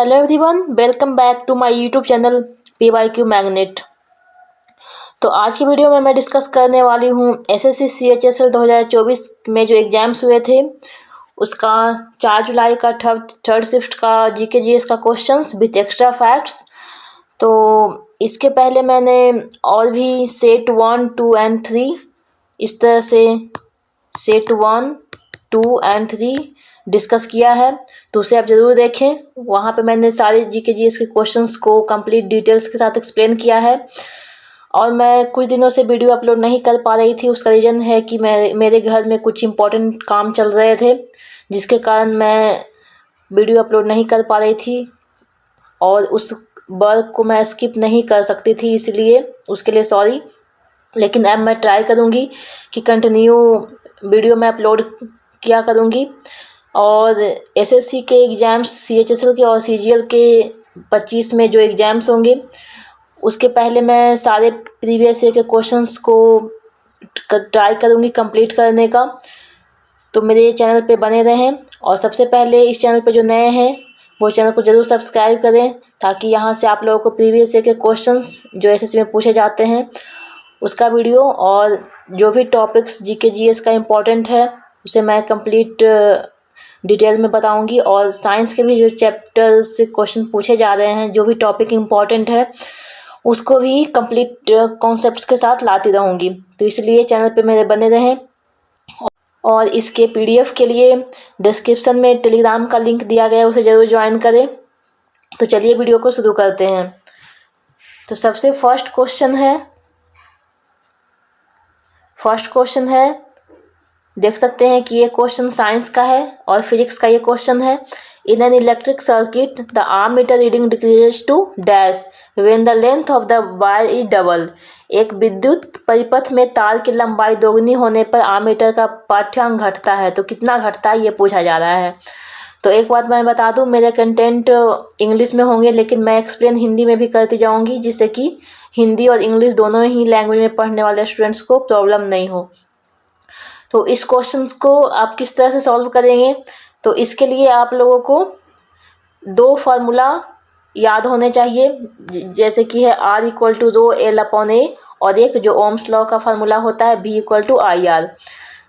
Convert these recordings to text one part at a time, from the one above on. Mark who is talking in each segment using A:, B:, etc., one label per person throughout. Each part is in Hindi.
A: Hello everyone, welcome back to my YouTube channel PYQ magnet. तो आज की वीडियो में मैं डिस्कस करने वाली हूँ SSC CHSL 2024 में जो एग्ज़ाम्स हुए थे उसका 4 जुलाई का थर्ड शिफ्ट का GK GS का क्वेश्चंस विथ एक्स्ट्रा फैक्ट्स। तो इसके पहले मैंने और भी सेट 1, 2 एंड 3 इस तरह से सेट 1, 2 एंड 3 डिस्कस किया है, तो उसे आप ज़रूर देखें। वहाँ पे मैंने सारे GK GS के क्वेश्चंस को कंप्लीट डिटेल्स के साथ एक्सप्लेन किया है। और मैं कुछ दिनों से वीडियो अपलोड नहीं कर पा रही थी, उसका रीज़न है कि मेरे घर में कुछ इम्पोर्टेंट काम चल रहे थे जिसके कारण मैं वीडियो अपलोड नहीं कर पा रही थी और उस वर्क को मैं स्किप नहीं कर सकती थी, इसलिए उसके लिए सॉरी। लेकिन अब मैं ट्राई करूँगी कि कंटिन्यू वीडियो मैं अपलोड किया करूँगी। और SSC के एग्ज़ाम्स CHSL के और CGL के 25 में जो एग्ज़ाम्स होंगे उसके पहले मैं सारे प्रीवियस ईयर के क्वेश्चंस को ट्राई करूँगी कंप्लीट करने का। तो मेरे चैनल पे बने रहें और सबसे पहले इस चैनल पे जो नए हैं वो चैनल को ज़रूर सब्सक्राइब करें ताकि यहाँ से आप लोगों को प्रीवियस ईयर के क्वेश्चंस जो SSC में पूछे जाते हैं उसका वीडियो और जो भी टॉपिक्स GK GS का इम्पोर्टेंट है उसे मैं कंप्लीट डिटेल में बताऊंगी। और साइंस के भी जो चैप्टर से क्वेश्चन पूछे जा रहे हैं, जो भी टॉपिक इम्पोर्टेंट है उसको भी कंप्लीट कॉन्सेप्ट्स के साथ लाती रहूँगी। तो इसलिए चैनल पे मेरे बने रहें। और इसके PDF के लिए डिस्क्रिप्शन में टेलीग्राम का लिंक दिया गया है, उसे ज़रूर ज्वाइन करें। तो चलिए वीडियो को शुरू करते हैं। तो सबसे फर्स्ट क्वेश्चन है, देख सकते हैं कि ये क्वेश्चन साइंस का है और फिजिक्स का ये क्वेश्चन है। In an electric circuit the ammeter reading decreases to dash when the length of the wire is double. एक विद्युत परिपथ में तार की लंबाई दोगुनी होने पर आर्मीटर का पाठ्यांक घटता है, तो कितना घटता है ये पूछा जा रहा है। तो एक बात मैं बता दूं, मेरे कंटेंट इंग्लिश में होंगे लेकिन मैं एक्सप्लेन हिंदी में भी करती जाऊंगी जिससे कि हिंदी और इंग्लिश दोनों ही लैंग्वेज में पढ़ने वाले स्टूडेंट्स को प्रॉब्लम नहीं हो। तो इस क्वेश्चंस को आप किस तरह से सॉल्व करेंगे, तो इसके लिए आप लोगों को 2 फार्मूला याद होने चाहिए, जैसे कि है R = ρ L/A और एक जो ओम्स लॉ का फार्मूला होता है V = IR।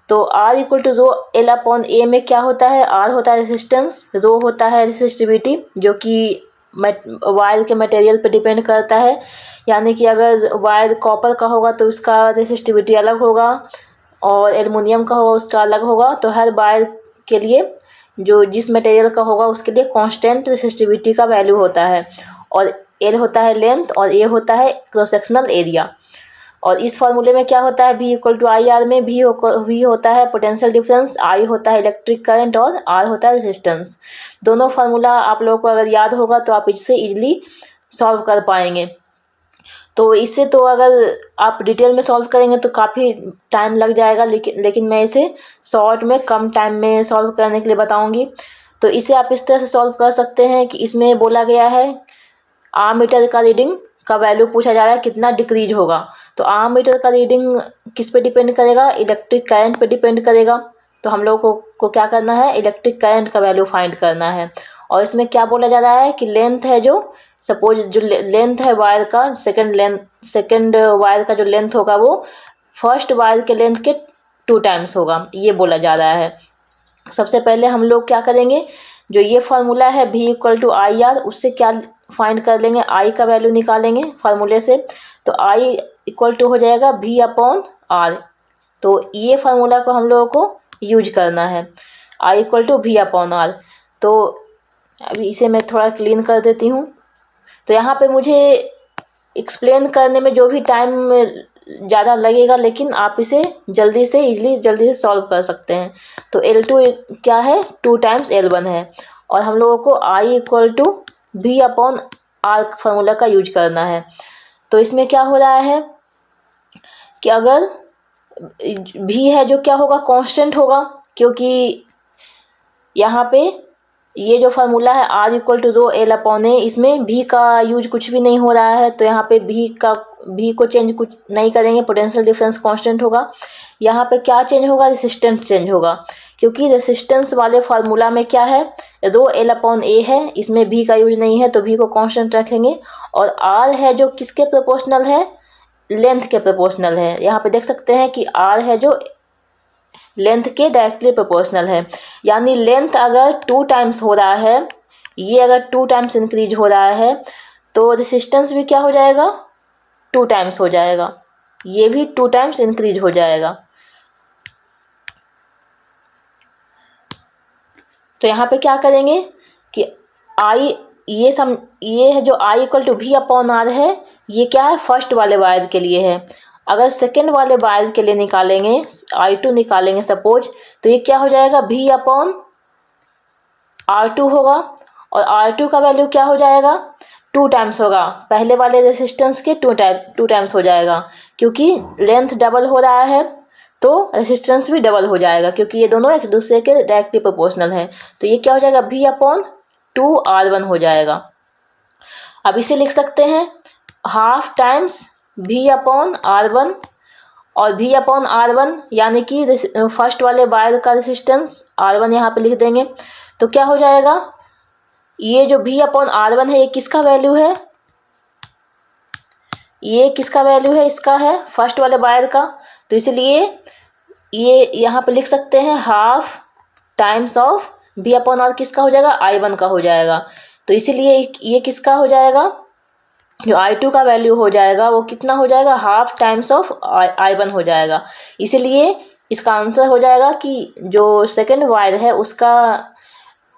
A: तो R = ρ L/A में क्या होता है, R होता है रेजिस्टेंस, ρ होता है रेसिस्टिविटी जो कि वायर के मटेरियल पे डिपेंड करता है। यानी कि अगर वायर कॉपर का होगा तो उसका रेसिस्टिविटी अलग होगा और एल्युमिनियम का होगा उसका अलग होगा। तो हर वायर के लिए जो जिस मटेरियल का होगा उसके लिए कांस्टेंट रेसिस्टिविटी का वैल्यू होता है और L होता है लेंथ और A होता है क्रॉस सेक्शनल एरिया। और इस फार्मूले में क्या होता है, V = IR में V होता है पोटेंशियल डिफरेंस, I होता है इलेक्ट्रिक करंट और R होता है रेजिस्टेंस। दोनों फार्मूला आप लोगों को अगर याद होगा तो आप इससे इजीली सॉल्व कर पाएंगे। तो इससे तो अगर आप डिटेल में सॉल्व करेंगे तो काफ़ी टाइम लग जाएगा, लेकिन मैं इसे शॉर्ट में कम टाइम में सॉल्व करने के लिए बताऊंगी। तो इसे आप इस तरह से सॉल्व कर सकते हैं कि इसमें बोला गया है आर्मीटर का रीडिंग का वैल्यू पूछा जा रहा है कितना डिक्रीज होगा। तो आर्मीटर का रीडिंग किस पे डिपेंड करेगा, इलेक्ट्रिक करंट पे डिपेंड करेगा। तो हम लोगों को क्या करना है, इलेक्ट्रिक करंट का वैल्यू फाइंड करना है। और इसमें क्या बोला जा रहा है कि लेंथ है, जो सपोज जो लेंथ है वायर का, सेकंड वायर का जो लेंथ होगा वो फर्स्ट वायर के लेंथ के 2 टाइम्स होगा, ये बोला जा रहा है। सबसे पहले हम लोग क्या करेंगे, जो ये फार्मूला है V = IR उससे क्या फाइंड कर लेंगे, I का वैल्यू निकालेंगे फार्मूले से। तो I = हो जाएगा V/R। तो ये फार्मूला को हम लोगों को यूज करना है, I = V/R। तो अभी इसे मैं थोड़ा क्लीन कर देती हूँ। तो यहाँ पे मुझे एक्सप्लेन करने में जो भी टाइम ज़्यादा लगेगा, लेकिन आप इसे जल्दी से सॉल्व कर सकते हैं। तो L2 क्या है, 2 टाइम्स L1 है और हम लोगों को I = V/R फार्मूला का यूज करना है। तो इसमें क्या हो रहा है कि अगर V है जो क्या होगा, कांस्टेंट होगा, क्योंकि यहाँ पे ये जो फार्मूला है R = ρ L/A इसमें V का यूज कुछ भी नहीं हो रहा है। तो यहाँ पे V का भी को चेंज कुछ नहीं करेंगे, पोटेंशियल डिफरेंस कांस्टेंट होगा। यहाँ पे क्या चेंज होगा, रेसिस्टेंस चेंज होगा, क्योंकि रेसिस्टेंस वाले फार्मूला में क्या है, रो एल अपॉन ए है, इसमें भी का यूज नहीं है तो भी को कांस्टेंट रखेंगे। और आर है जो किसके प्रोपोर्शनल है, लेंथ के प्रोपोर्शनल है। यहाँ पे देख सकते हैं कि आर है जो लेंथ के डायरेक्टली प्रोपोर्शनल है, यानी लेंथ अगर 2 टाइम्स हो रहा है, ये अगर 2 टाइम्स इंक्रीज हो रहा है तो रेसिस्टेंस भी क्या हो जाएगा, 2 टाइम्स हो जाएगा, ये भी 2 टाइम्स इंक्रीज हो जाएगा। तो यहाँ पे क्या करेंगे कि आई ये है जो I equal to V upon R है, ये क्या है, फर्स्ट वाले वायर के लिए है। अगर सेकेंड वाले वायर के लिए निकालेंगे, I2 निकालेंगे सपोज, तो ये क्या हो जाएगा, V अपॉन R2 होगा। और R2 का वैल्यू क्या हो जाएगा, 2 टाइम्स होगा, पहले वाले रेसिस्टेंस के 2 टाइम्स हो जाएगा, क्योंकि लेंथ डबल हो रहा है तो रेसिस्टेंस भी डबल हो जाएगा, क्योंकि ये दोनों एक दूसरे के डायरेक्टली प्रोपोर्शनल है। तो ये क्या हो जाएगा, V अपॉन 2R1 हो जाएगा। अब इसे लिख सकते हैं half times V upon R1, और V अपॉन R1 यानी कि फर्स्ट वाले वायर का रेसिस्टेंस R1 यहाँ पे लिख देंगे। तो क्या हो जाएगा, ये जो V अपॉन R1 है ये किसका वैल्यू है, ये किसका वैल्यू है, इसका है फर्स्ट वाले वायर का। तो इसलिए ये यहाँ पे लिख सकते हैं half times of V upon R किसका हो जाएगा, I1 का हो जाएगा। तो इसीलिए ये किसका हो जाएगा, जो I2 का वैल्यू हो जाएगा वो कितना हो जाएगा, हाफ टाइम्स ऑफ I1 हो जाएगा। इसीलिए इसका आंसर हो जाएगा कि जो सेकेंड वायर है उसका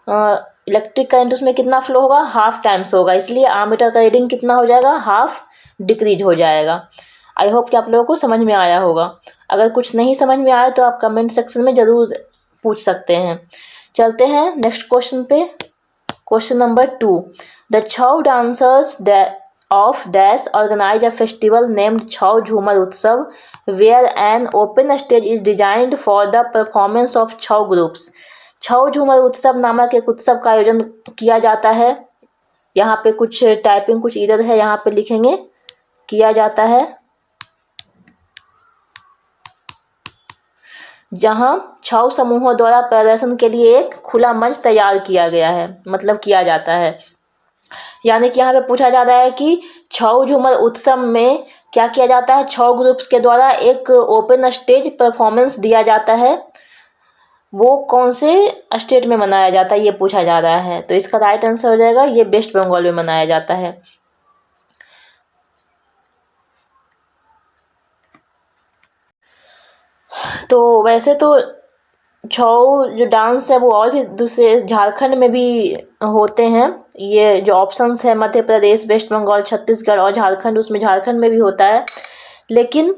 A: इलेक्ट्रिक करंट उसमें कितना फ्लो होगा, हाफ टाइम्स होगा, इसलिए आर्मीटर का रीडिंग कितना हो जाएगा, हाफ डिक्रीज हो जाएगा। आई होप कि आप लोगों को समझ में आया होगा। अगर कुछ नहीं समझ में आया तो आप कमेंट सेक्शन में ज़रूर पूछ सकते हैं। चलते हैं नेक्स्ट क्वेश्चन पे। Question number 2, the Chhau dancers of dash organize a festival named Chhau Jhumar Utsav where an open stage is designed for the performance of Chhau groups। छऊ झूमर उत्सव नामक एक उत्सव का आयोजन किया जाता है। यहाँ पे कुछ टाइपिंग कुछ इधर है, यहाँ पे लिखेंगे किया जाता है, जहाँ छऊ समूहों द्वारा प्रदर्शन के लिए एक खुला मंच तैयार किया गया है, मतलब किया जाता है। यानी कि यहाँ पे पूछा जा रहा है कि छऊ झूमर उत्सव में क्या किया जाता है, छऊ ग्रुप्स के द्वारा एक ओपन स्टेज परफॉर्मेंस दिया जाता है, वो कौन से स्टेट में मनाया जाता है ये पूछा जा रहा है। तो इसका राइट आंसर हो जाएगा ये वेस्ट बंगाल में मनाया जाता है। तो वैसे तो छऊ जो डांस है वो और भी दूसरे झारखंड में भी होते हैं। ये जो ऑप्शंस है मध्य प्रदेश, वेस्ट बंगाल, छत्तीसगढ़ और झारखंड, उसमें झारखंड में भी होता है। लेकिन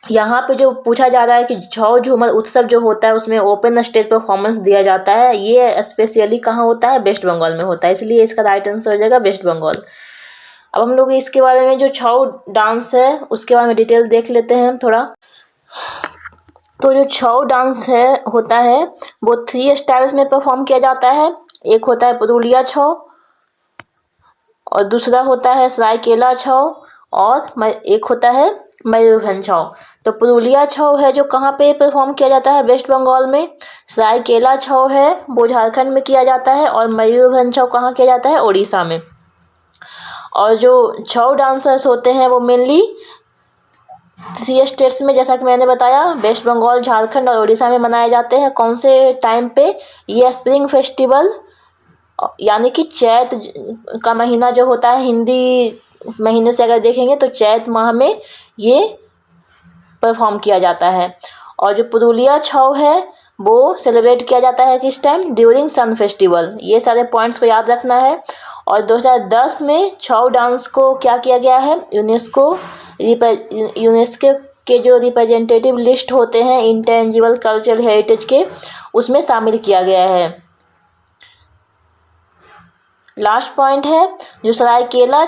A: यहाँ पे जो पूछा जा रहा है कि छऊ झूमर उत्सव जो होता है उसमें ओपन स्टेज परफॉर्मेंस दिया जाता है, ये स्पेशली कहाँ होता है, वेस्ट बंगाल में होता है, इसलिए इसका राइट आंसर हो जाएगा वेस्ट बंगाल। अब हम लोग इसके बारे में जो छऊ डांस है उसके बारे में डिटेल देख लेते हैं थोड़ा। तो जो छऊ डांस है होता है वो 3 स्टाइल्स में परफॉर्म किया जाता है। एक होता है पुरुलिया छऊ, और दूसरा होता है सरायकेला छऊ, और एक होता है मयूरभंज छऊ। तो पुरुलिया छऊ है जो कहाँ पे परफॉर्म किया जाता है, वेस्ट बंगाल में। सरायकेला छऊ है वो झारखंड में किया जाता है, और मयूरभंज छऊ कहाँ किया जाता है, उड़ीसा में। और जो छऊ डांसर्स होते हैं वो मेनली 3 स्टेट्स में, जैसा कि मैंने बताया, वेस्ट बंगाल, झारखंड और उड़ीसा में मनाए जाते हैं। कौन से टाइम पे, ये स्प्रिंग फेस्टिवल यानी कि चैत का महीना जो होता है, हिंदी महीने से अगर देखेंगे तो चैत माह में ये परफॉर्म किया जाता है। और जो पुरुलिया छऊ है वो सेलिब्रेट किया जाता है किस टाइम, ड्यूरिंग सन फेस्टिवल। ये सारे पॉइंट्स को याद रखना है। और 2010 में छऊ डांस को क्या किया गया है, यूनेस्को के जो रिप्रेजेंटेटिव लिस्ट होते हैं इंटेंजिबल कल्चरल हेरिटेज के, उसमें शामिल किया गया है। लास्ट पॉइंट है जो सरायकेला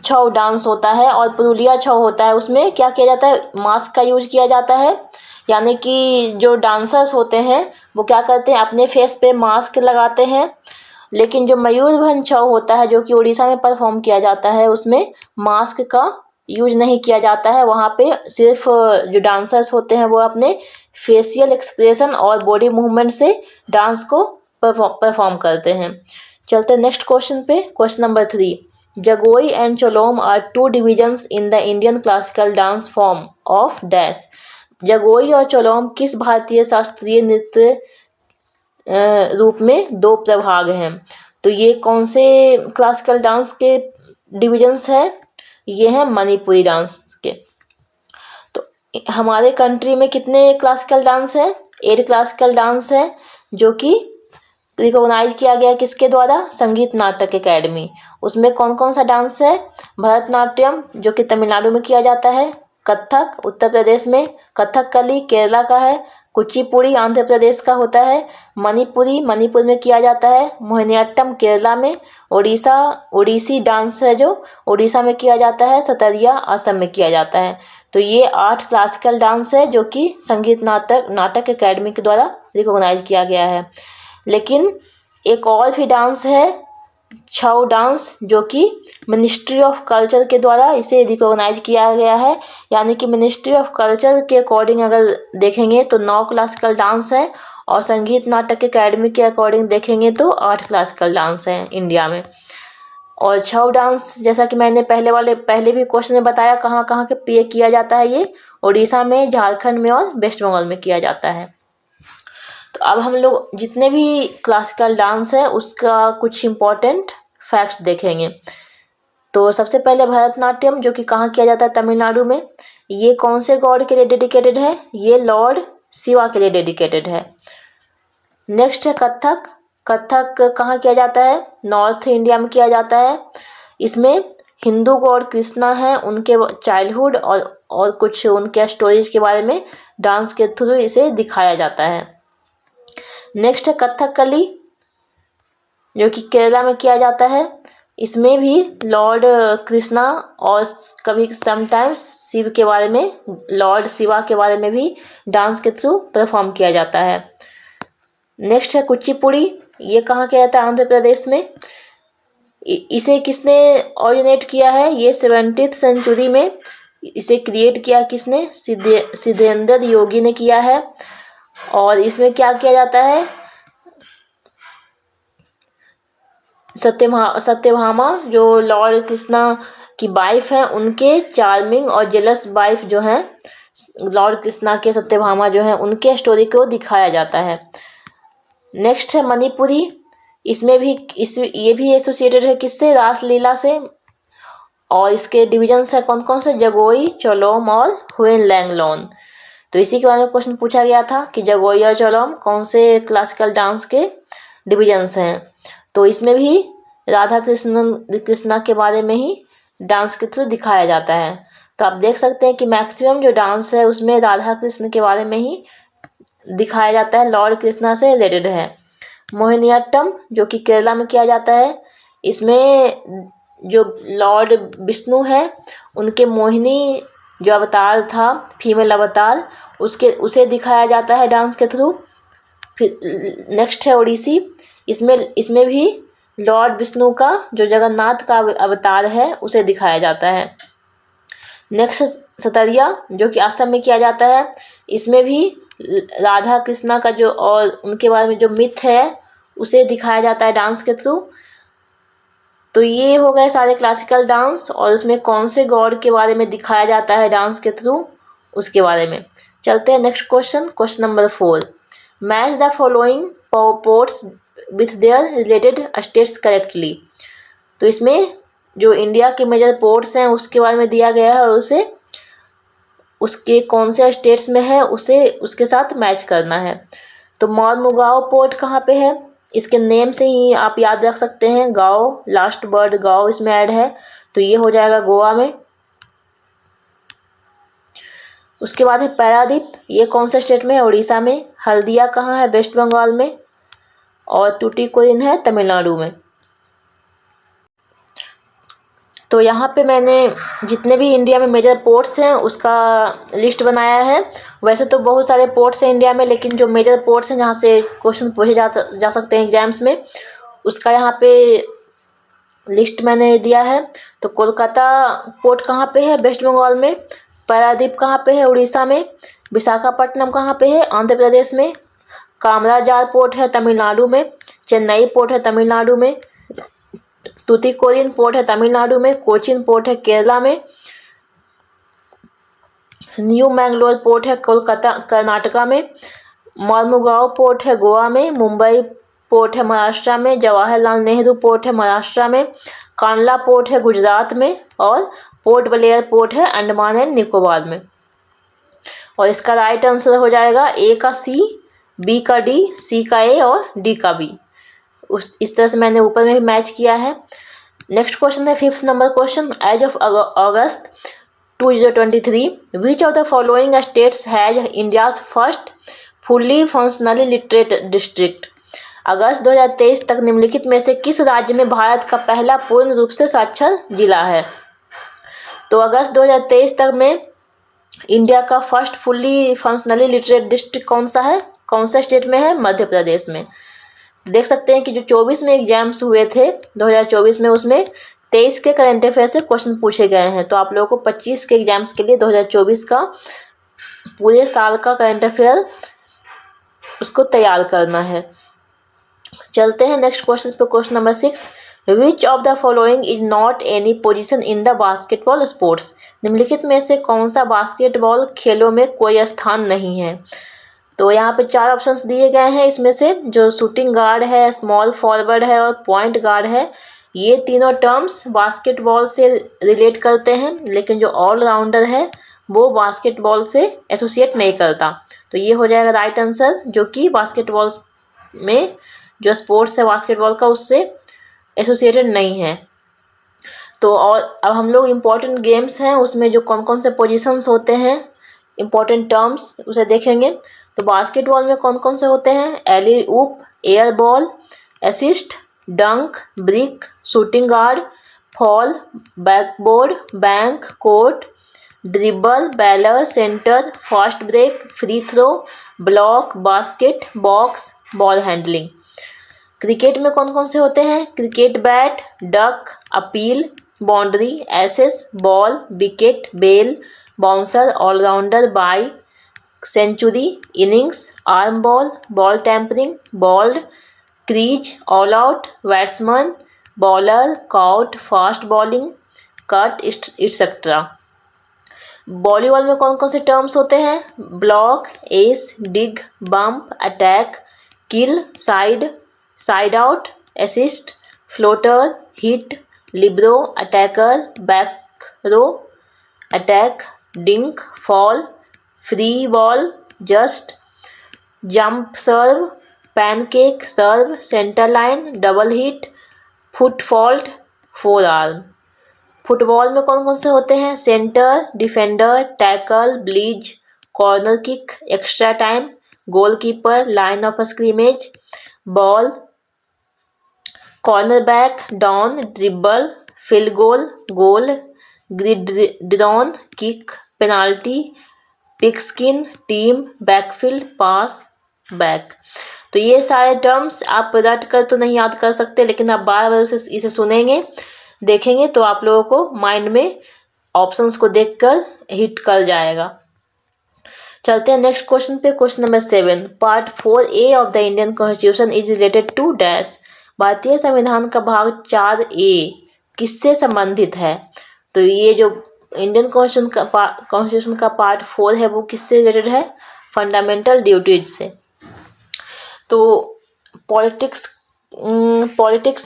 A: छऊ डांस होता है और पुरुलिया छऊ होता है, उसमें क्या किया जाता है, मास्क का यूज किया जाता है। यानी कि जो डांसर्स होते हैं वो क्या करते हैं, अपने फेस पे मास्क लगाते हैं। लेकिन जो मयूरभंज छऊ होता है जो कि उड़ीसा में परफॉर्म किया जाता है, उसमें मास्क का यूज नहीं किया जाता है। वहाँ पे सिर्फ जो डांसर्स होते हैं वो अपने फेशियल एक्सप्रेशन और बॉडी मूवमेंट से डांस को परफॉर्म करते हैं। चलते हैं नेक्स्ट क्वेश्चन पे। Question number 3, Jagoi and Cholom are 2 divisions in the Indian classical dance form of dash. Jagoi और चोलोम किस भारतीय शास्त्रीय नृत्य रूप में 2 प्रभाग हैं? तो ये कौन से क्लासिकल डांस के डिविजन्स हैं? ये हैं मणिपुरी डांस के। तो हमारे कंट्री में कितने क्लासिकल डांस हैं? 8 क्लासिकल डांस है जो कि रिकॉग्नाइज किया गया किसके द्वारा? संगीत नाटक एकेडमी। उसमें कौन कौन सा डांस है? भरतनाट्यम जो कि तमिलनाडु में किया जाता है, कथक उत्तर प्रदेश में, कथकली केरला का है, कुचिपुड़ी आंध्र प्रदेश का होता है, मणिपुरी मणिपुर में किया जाता है, मोहिनीअट्टम केरला में, ओडिसी डांस है जो उड़ीसा में किया जाता है, सतरिया असम में किया जाता है। तो ये 8 क्लासिकल डांस है जो कि संगीत नाटक एकेडमी के द्वारा रिकॉग्नाइज किया गया है। लेकिन एक और भी डांस है छऊ डांस जो कि मिनिस्ट्री ऑफ कल्चर के द्वारा इसे रिकॉग्नाइज किया गया है। यानी कि मिनिस्ट्री ऑफ कल्चर के अकॉर्डिंग अगर देखेंगे तो 9 क्लासिकल डांस है और संगीत नाटक एकेडमी के अकॉर्डिंग देखेंगे तो 8 क्लासिकल डांस हैं इंडिया में। और छऊ डांस जैसा कि मैंने पहले भी क्वेश्चन में बताया कहाँ कहाँ के पे किया जाता है। ये उड़ीसा में, झारखंड में और वेस्ट बंगाल में किया जाता है। तो अब हम लोग जितने भी क्लासिकल डांस है उसका कुछ इम्पोर्टेंट फैक्ट्स देखेंगे। तो सबसे पहले भरतनाट्यम जो कि कहाँ किया जाता है? तमिलनाडु में। ये कौन से गॉड के लिए डेडिकेटेड है? ये लॉर्ड शिवा के लिए डेडिकेटेड है। नेक्स्ट है कथक। कथक कहाँ किया जाता है? नॉर्थ इंडिया में किया जाता है। इसमें हिंदू गॉड कृष्णा है, उनके चाइल्डहुड और कुछ उनके स्टोरीज के बारे में डांस के थ्रू इसे दिखाया जाता है। नेक्स्ट है कथकली जो कि केरला में किया जाता है। इसमें भी लॉर्ड कृष्णा और कभी समटाइम्स शिव के बारे में, लॉर्ड शिवा के बारे में भी डांस के थ्रू परफॉर्म किया जाता है। नेक्स्ट है कुचिपुड़ी। ये कहाँ किया जाता है? आंध्र प्रदेश में। इसे किसने ऑरिजिनेट किया है? ये 17th सेंचुरी में इसे क्रिएट किया किसने? सिद्धेंद्र योगी ने किया है। और इसमें क्या किया जाता है? सत्यभामा जो लॉर्ड कृष्णा की वाइफ है, उनके चार्मिंग और जेलस वाइफ जो हैं लॉर्ड कृष्णा के, सत्यभामा जो हैं, उनके स्टोरी को दिखाया जाता है। नेक्स्ट है मणिपुरी। इसमें भी ये भी एसोसिएटेड है किससे? रासलीला से। और इसके डिविजन्स है कौन कौन से? जगोई, चोलोम और हुएन लैंगलोन। तो इसी के बारे में क्वेश्चन पूछा गया था कि जगोई और चोलोम कौन से क्लासिकल डांस के डिविजन्स हैं। तो इसमें भी राधा कृष्णा के बारे में ही डांस के थ्रू दिखाया जाता है। तो आप देख सकते हैं कि मैक्सिमम जो डांस है उसमें राधा कृष्ण के बारे में ही दिखाया जाता है, लॉर्ड कृष्णा से रिलेटेड है। मोहिनीअट्टम जो कि केरला में किया जाता है, इसमें जो लॉर्ड विष्णु है उनके मोहिनी जो अवतार था, फीमेल अवतार, उसे दिखाया जाता है डांस के थ्रू। फिर नेक्स्ट है ओडिसी। इसमें भी लॉर्ड विष्णु का जो जगन्नाथ का अवतार है उसे दिखाया जाता है। नेक्स्ट सतरिया जो कि असम में किया जाता है। इसमें भी राधा कृष्णा का जो और उनके बारे में जो मिथ है उसे दिखाया जाता है डांस के थ्रू। तो ये हो गए सारे क्लासिकल डांस और उसमें कौन से गॉड के बारे में दिखाया जाता है डांस के थ्रू उसके बारे में। चलते हैं next question. Question number 4, match the following ports with their related states correctly. तो इसमें जो इंडिया के मेजर पोर्ट्स हैं उसके बारे में दिया गया है और उसे उसके कौन से स्टेट्स में है उसे उसके साथ मैच करना है। तो मौरमुगाओ पोर्ट कहाँ पे है? इसके नेम से ही आप याद रख सकते हैं, गाओ, लास्ट वर्ड गाओ इसमें ऐड है, तो ये हो जाएगा गोवा में। उसके बाद है पैरादीप। ये कौन से स्टेट में है? उड़ीसा में। हल्दिया कहाँ है? वेस्ट बंगाल में। और टूटीकोरिन है तमिलनाडु में। तो यहाँ पे मैंने जितने भी इंडिया में मेजर पोर्ट्स हैं उसका लिस्ट बनाया है। वैसे तो बहुत सारे पोर्ट्स हैं इंडिया में, लेकिन जो मेजर पोर्ट्स हैं जहाँ से क्वेश्चन पूछे जा सकते हैं एग्जाम्स में, उसका यहाँ पे लिस्ट मैंने दिया है। तो कोलकाता पोर्ट कहाँ पे है? वेस्ट बंगाल में। पारादीप कहाँ पे है? उड़ीसा में। विशाखापट्टनम कहाँ पे है? आंध्र प्रदेश में। कामराजार पोर्ट है तमिलनाडु में। चेन्नई पोर्ट है तमिलनाडु में। तूतीकोरिन पोर्ट है तमिलनाडु में। कोचिन पोर्ट है केरला में। न्यू मैंगलोर पोर्ट है कोलकाता कर्नाटका में। मर्मुगांव पोर्ट है गोवा में। मुंबई पोर्ट है महाराष्ट्र में। जवाहरलाल नेहरू पोर्ट है महाराष्ट्र में। कांडला पोर्ट है गुजरात में। और पोर्ट ब्लेयर पोर्ट है अंडमान एंड निकोबार में। और इसका राइट आंसर हो जाएगा ए का सी, बी का डी, सी का ए और डी का बी। इस तरह से मैंने ऊपर में भी मैच किया है। नेक्स्ट क्वेश्चन है 5th number question. As of August 2023 which of the following states has India's first fully functionally literate district. अगस्त 2023 तक निम्नलिखित में से किस राज्य में भारत का पहला पूर्ण रूप से साक्षर जिला है? तो अगस्त 2023 तक में इंडिया का first fully functionally literate district कौन सा है? कौन सा स्टेट में है? मध्य प्रदेश में। देख सकते हैं कि जो 24 में एग्जाम्स हुए थे 2024 में, उसमें 23 के करंट अफेयर से क्वेश्चन पूछे गए हैं। तो आप लोगों को 25 के एग्जाम्स के लिए 2024 का पूरे साल का करंट अफेयर उसको तैयार करना है। चलते हैं नेक्स्ट क्वेश्चन पे। Question number 6, which of the following is not any position in the basketball sports. निम्नलिखित में से कौन सा बास्केटबॉल खेलों में कोई स्थान नहीं है? तो यहाँ पे 4 ऑप्शंस दिए गए हैं। इसमें से जो शूटिंग गार्ड है, स्मॉल फॉरवर्ड है और पॉइंट गार्ड है, ये तीनों टर्म्स बास्केटबॉल से रिलेट करते हैं, लेकिन जो ऑलराउंडर है वो बास्केटबॉल से एसोसिएट नहीं करता। तो ये हो जाएगा राइट आंसर, जो कि बास्केटबॉल में जो स्पोर्ट्स है बास्केटबॉल का उससे एसोसिएटेड नहीं है। तो और अब हम लोग इम्पॉर्टेंट गेम्स हैं उसमें जो कौन कौन से पोजीशंस होते हैं, इम्पॉर्टेंट टर्म्स उसे देखेंगे। तो बास्केटबॉल में कौन कौन से होते हैं? Alley oop, air ball, assist, dunk, brick, shooting guard, foul, backboard, bank, court, dribble, baller, centre, fast break, free throw, block, basket, box, ball handling. Cricket में कौन कौन से होते हैं? Cricket bat, duck, appeal, boundary, aces, ball, wicket, bail, bouncer, allrounder, bye, century, innings, arm ball, ball tampering, bowled, crease, all out, batsman, bowler, caught, fast bowling, cut, extra. Volleyball में कौन कौन से टर्म्स होते हैं? Block, ace, dig, bump, attack, kill, side, side out, assist, floater, hit, libero, attacker, back row, attack, dink, fall, free ball, just, jump serve, pancake, serve, centre line, double hit, foot fault, forearm. Football में कौन कौन से होते हैं? Centre, defender, tackle, blitz, corner kick, extra time, goalkeeper, line of scrimmage, ball, corner back, down, dribble, field goal, goal, gridiron, kick, penalty, pigskin, team, backfield, pass, back. तो ये सारे टर्म्स आप रट कर तो नहीं याद कर सकते, लेकिन आप बार बार इसे सुनेंगे, देखेंगे तो आप लोगों को माइंड में ऑप्शंस को देखकर हिट कर जाएगा। चलते हैं नेक्स्ट क्वेश्चन पे। Question number 7, part 4A of the Indian constitution is related to dash. भारतीय संविधान का भाग 4A किससे संबंधित है? तो ये जो इंडियन कॉन्स्टिट्यूशन का पार्ट 4 है वो किससे रिलेटेड है? फंडामेंटल ड्यूटीज से। तो पॉलिटिक्स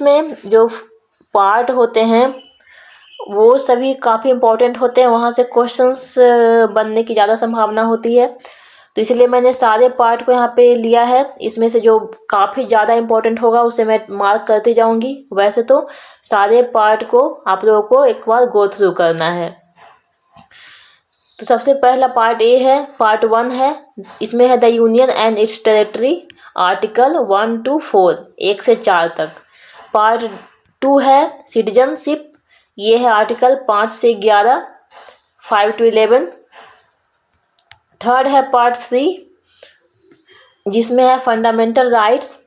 A: में जो पार्ट होते हैं वो सभी काफ़ी इम्पोर्टेंट होते हैं, वहाँ से क्वेश्चंस बनने की ज़्यादा संभावना होती है। तो इसलिए मैंने सारे पार्ट को यहाँ पे लिया है। इसमें से जो काफ़ी ज़्यादा इम्पोर्टेंट होगा उसे मैं मार्क करती जाऊँगी। वैसे तो सारे पार्ट को आप लोगों को एक बार गो थ्रू करना है। तो सबसे पहला पार्ट ए है, पार्ट 1 है। इसमें है the union and it's territory, article 1 to 4, 1 से 4 तक। पार्ट 2 है सिटीजनशिप, ये है आर्टिकल 5 से 11, 5 to 11। थर्ड है पार्ट 3, जिसमें है फंडामेंटल राइट्स,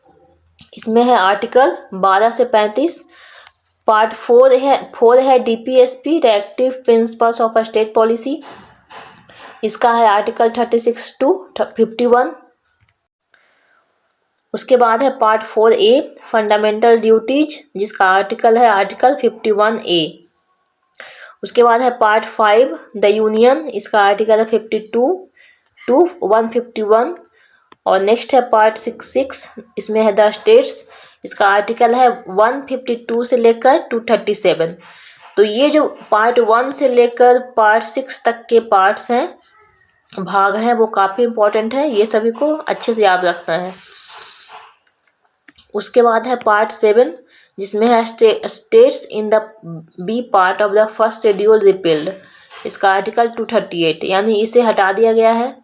A: इसमें है आर्टिकल 12 से 35। पार्ट 4 है DPSP directive principles of state policy. इसका है आर्टिकल 36 to 51। उसके बाद है पार्ट 4A फंडामेंटल ड्यूटीज, जिसका आर्टिकल है आर्टिकल 51A। उसके बाद है पार्ट 5 द यूनियन, इसका आर्टिकल है 52 to 151। और नेक्स्ट है पार्ट 6 इसमें है द स्टेट्स, इसका आर्टिकल है 152 से लेकर 237। तो ये जो पार्ट 1 से लेकर पार्ट 6 तक के पार्ट्स हैं, भाग हैं, वो काफ़ी इम्पोर्टेंट है, ये सभी को अच्छे से याद रखना है। उसके बाद है पार्ट 7 जिसमें है states in the B part of the first schedule repealed, इसका आर्टिकल 238, यानी इसे हटा दिया गया है।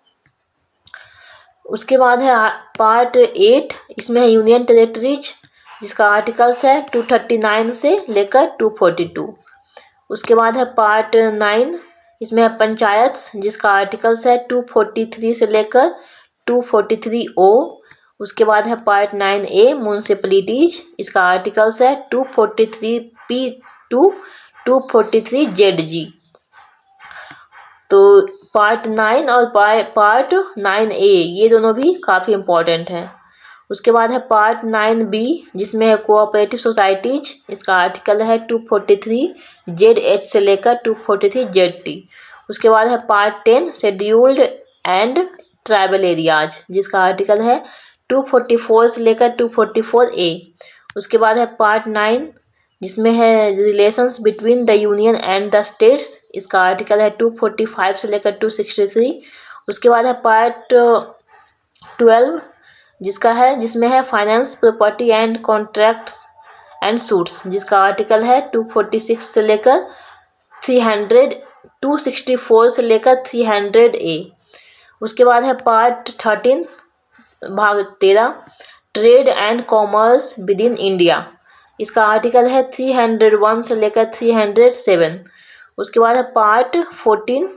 A: उसके बाद है पार्ट 8, इसमें है यूनियन टेरिटरीज, जिसका आर्टिकल्स है 239 से लेकर 242। उसके बाद है पार्ट 9, इसमें है पंचायत, जिसका आर्टिकल्स है 243 से लेकर 243O। उसके बाद है पार्ट 9A म्यूनसिपलिटीज, इसका आर्टिकल्स है 243P to 243ZG। तो पार्ट 9 और पार्ट 9A ये दोनों भी काफ़ी इम्पोर्टेंट हैं। उसके बाद है पार्ट 9B जिसमें है कोऑपरेटिव सोसाइटीज, इसका आर्टिकल है 243ZH से लेकर 243ZT। उसके बाद है part 10 scheduled and tribal areas, जिसका आर्टिकल है 244 से लेकर 244A। उसके बाद है पार्ट 9 जिसमें है relations between the union and the states, इसका आर्टिकल है 245 से लेकर 263। उसके बाद है पार्ट 12 जिसमें है finance property and contracts and suits, जिसका आर्टिकल है 246 से लेकर 300, 264 से लेकर 300A। उसके बाद है पार्ट 13 भाग 13 trade and commerce with in India, इसका आर्टिकल है 301 से लेकर 307। उसके बाद है part 14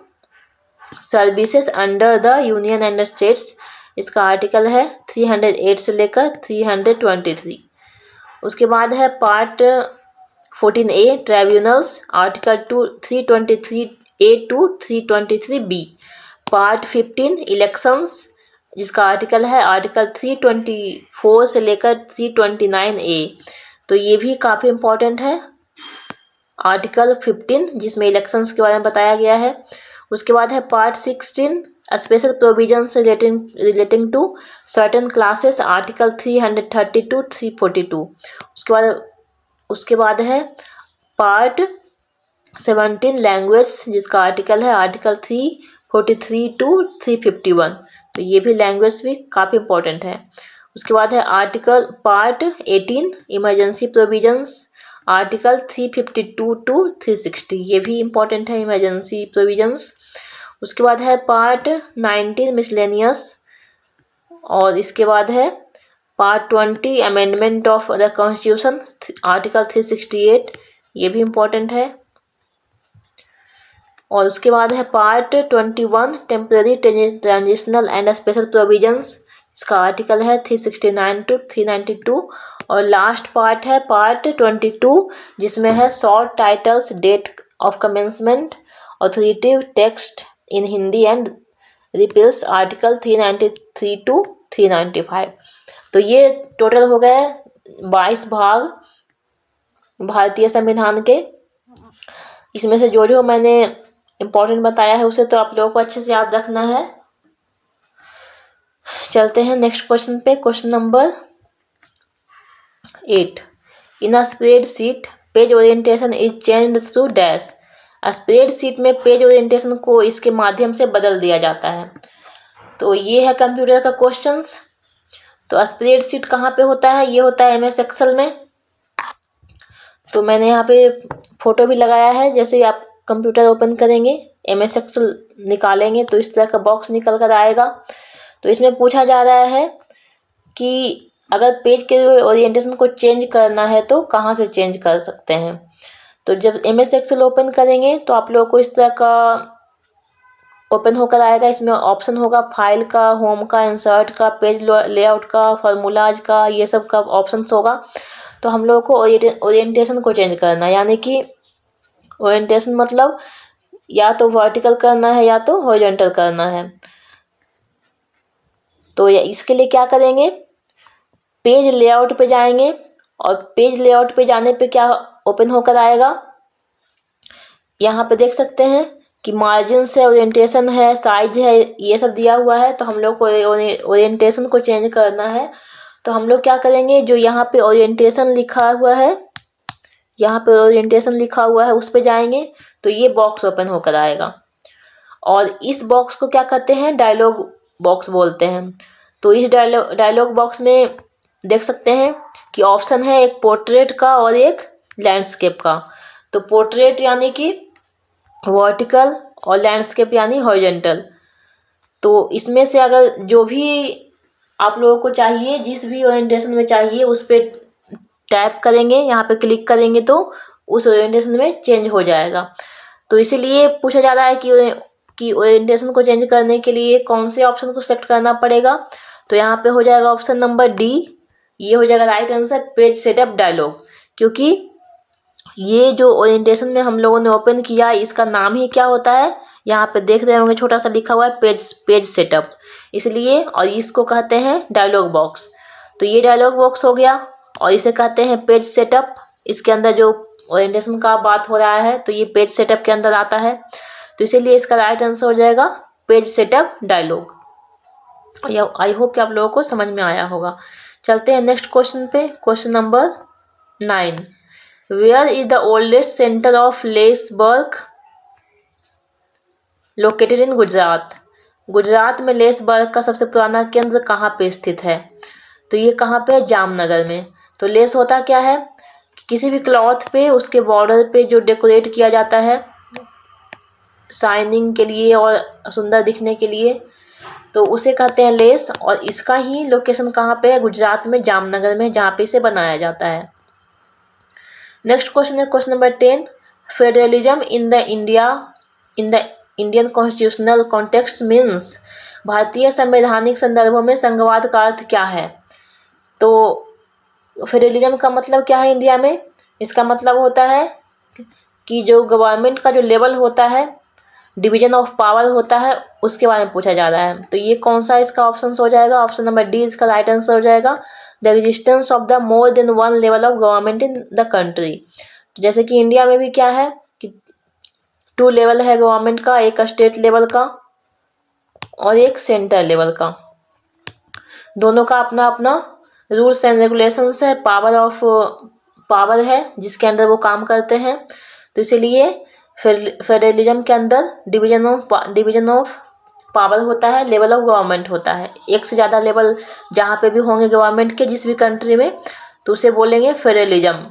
A: services under the union and states, इसका आर्टिकल है 308 से लेकर 323। उसके बाद है part 14A tribunals, article 323A to 323B। Part 15 elections, जिसका आर्टिकल है आर्टिकल 324 से लेकर 329A। तो ये भी काफ़ी इम्पोर्टेंट है आर्टिकल 15 जिसमें इलेक्शंस के बारे में बताया गया है। उसके बाद है part 16 special provisions relating to certain classes, article 332 342। उसके बाद है पार्ट 17 लैंग्वेज, जिसका आर्टिकल है आर्टिकल 343 to 351। तो ये भी लैंग्वेज भी काफ़ी इम्पोर्टेंट है। उसके बाद है part 18 emergency provisions, article 352 to 360, ये भी इम्पोर्टेंट है इमरजेंसी प्रोविजंस। उसके बाद है पार्ट 19 मिसलेनियस, और इसके बाद है part 20 amendment of the constitution, article 368, ये भी इम्पोर्टेंट है। और उसके बाद है part 21 temporary transitional and special provisions, इसका आर्टिकल है 369 to 392। और लास्ट पार्ट है पार्ट 22 जिसमें है short titles, date of commencement, authoritative text in Hindi and repeals, article 393 to 395। तो ये टोटल हो गए 22 भाग भारतीय संविधान के। इसमें से जो मैंने इम्पोर्टेंट बताया है उसे तो आप लोगों को अच्छे से याद रखना है। चलते हैं नेक्स्ट क्वेश्चन पे। Question number 8, in a spreadsheet page orientation is changed through dash. Spreadsheet में पेज ओरिएंटेशन को इसके माध्यम से बदल दिया जाता है। तो ये है कंप्यूटर का क्वेश्चंस। तो स्प्रेडशीट कहाँ पे होता है? ये होता है MS एक्सेल में। तो मैंने यहाँ पे फोटो भी लगाया है। जैसे ही आप कंप्यूटर ओपन करेंगे, MS एक्सेल निकालेंगे तो इस तरह का बॉक्स निकल कर आएगा। तो इसमें पूछा जा रहा है कि अगर पेज के ओरिएंटेशन को चेंज करना है तो कहाँ से चेंज कर सकते हैं। तो जब MS एक्सेल ओपन करेंगे तो आप लोगों को इस तरह का ओपन होकर आएगा। इसमें ऑप्शन होगा फाइल का, होम का, इंसर्ट का, पेज लेआउट का, फार्मूलाज का, ये सब का ऑप्शंस होगा। तो हम लोगों को ओरिएंटेशन को चेंज करना है, यानी कि ओरिएंटेशन मतलब या तो वर्टिकल करना है या तो हॉरिजॉन्टल करना है। तो इसके लिए क्या करेंगे, पेज लेआउट पे जाएंगे और पेज लेआउट पे जाने पे क्या ओपन होकर आएगा, यहाँ पे देख सकते हैं कि मार्जिन है, ओरिएंटेशन है, साइज है, ये सब दिया हुआ है। तो हम लोग को ओरिएंटेशन को चेंज करना है। तो हम लोग क्या करेंगे, जो यहाँ पे ओरिएंटेशन लिखा हुआ है, यहाँ पे ओरिएंटेशन लिखा हुआ है उस पे जाएंगे तो ये बॉक्स ओपन होकर आएगा। और इस बॉक्स को क्या कहते हैं, डायलॉग बॉक्स बोलते हैं। तो इस डायलॉग बॉक्स में देख सकते हैं कि ऑप्शन है एक पोर्ट्रेट का और एक लैंडस्केप का। तो पोर्ट्रेट यानी कि वर्टिकल और लैंडस्केप यानी हॉरिजॉन्टल। तो इसमें से अगर जो भी आप लोगों को चाहिए, जिस भी ओरिएंटेशन में चाहिए उस पर टैप करेंगे, यहाँ पे क्लिक करेंगे तो उस ओरिएंटेशन में चेंज हो जाएगा। तो इसीलिए पूछा जा रहा है कि ओरिएंटेशन को चेंज करने के लिए कौन से ऑप्शन को सेलेक्ट करना पड़ेगा। तो यहाँ पे हो जाएगा ऑप्शन नंबर डी, ये हो जाएगा right answer, page setup dialog. क्योंकि ये जो ओरिएंटेशन में हम लोगों ने ओपन किया इसका नाम ही क्या होता है, यहाँ पे देख रहे होंगे छोटा सा लिखा हुआ है पेज सेटअप, इसलिए। और इसको कहते हैं डायलॉग बॉक्स। तो ये डायलॉग बॉक्स हो गया और इसे कहते हैं पेज सेटअप। इसके अंदर जो ओरिएंटेशन का बात हो रहा है तो ये पेज सेटअप के अंदर आता है। तो इसीलिए इसका राइट आंसर हो जाएगा page setup dialog. I hope कि आप लोगों को समझ में आया होगा। चलते हैं नेक्स्ट क्वेश्चन पे, question number 9। Where is the oldest centre of Lesburg located in Gujarat. Gujarat में लेसबर्ग का सबसे पुराना केंद्र कहाँ पे स्थित है। तो ये कहाँ पे है, जामनगर में। तो लेस होता क्या है, किसी भी क्लॉथ पे उसके बॉर्डर पे जो डेकोरेट किया जाता है शाइनिंग के लिए और सुंदर दिखने के लिए, तो उसे कहते हैं लेस। और इसका ही लोकेशन कहाँ पे है, गुजरात में जामनगर में, जहाँ पे इसे बनाया जाता है। नेक्स्ट क्वेश्चन है question number 10। Federalism in the Indian constitutional context means. भारतीय संवैधानिक संदर्भों में संघवाद का अर्थ क्या है। तो फेडरलिज्म का मतलब क्या है इंडिया में, इसका मतलब होता है कि जो गवर्नमेंट का जो लेवल होता है, डिवीजन ऑफ पावर होता है, उसके बारे में पूछा जा रहा है। तो ये कौन सा इसका ऑप्शन हो जाएगा, ऑप्शन नंबर डी इसका राइट आंसर हो जाएगा, the existence of the more than one level of government in the country. जैसे कि इंडिया में भी क्या है कि 2 लेवल है गवर्नमेंट का, एक स्टेट लेवल का और एक सेंटर लेवल का। दोनों का अपना अपना रूल्स एंड रेगुलेशंस है, पावर है जिसके अंदर वो काम करते हैं। तो इसीलिए फेडरलिज्म के अंदर डिवीजन ऑफ पावर होता है, लेवल ऑफ गवर्नमेंट होता है। एक से ज़्यादा लेवल जहाँ पे भी होंगे गवर्नमेंट के जिस भी कंट्री में, तो उसे बोलेंगे फेडरलिज्म।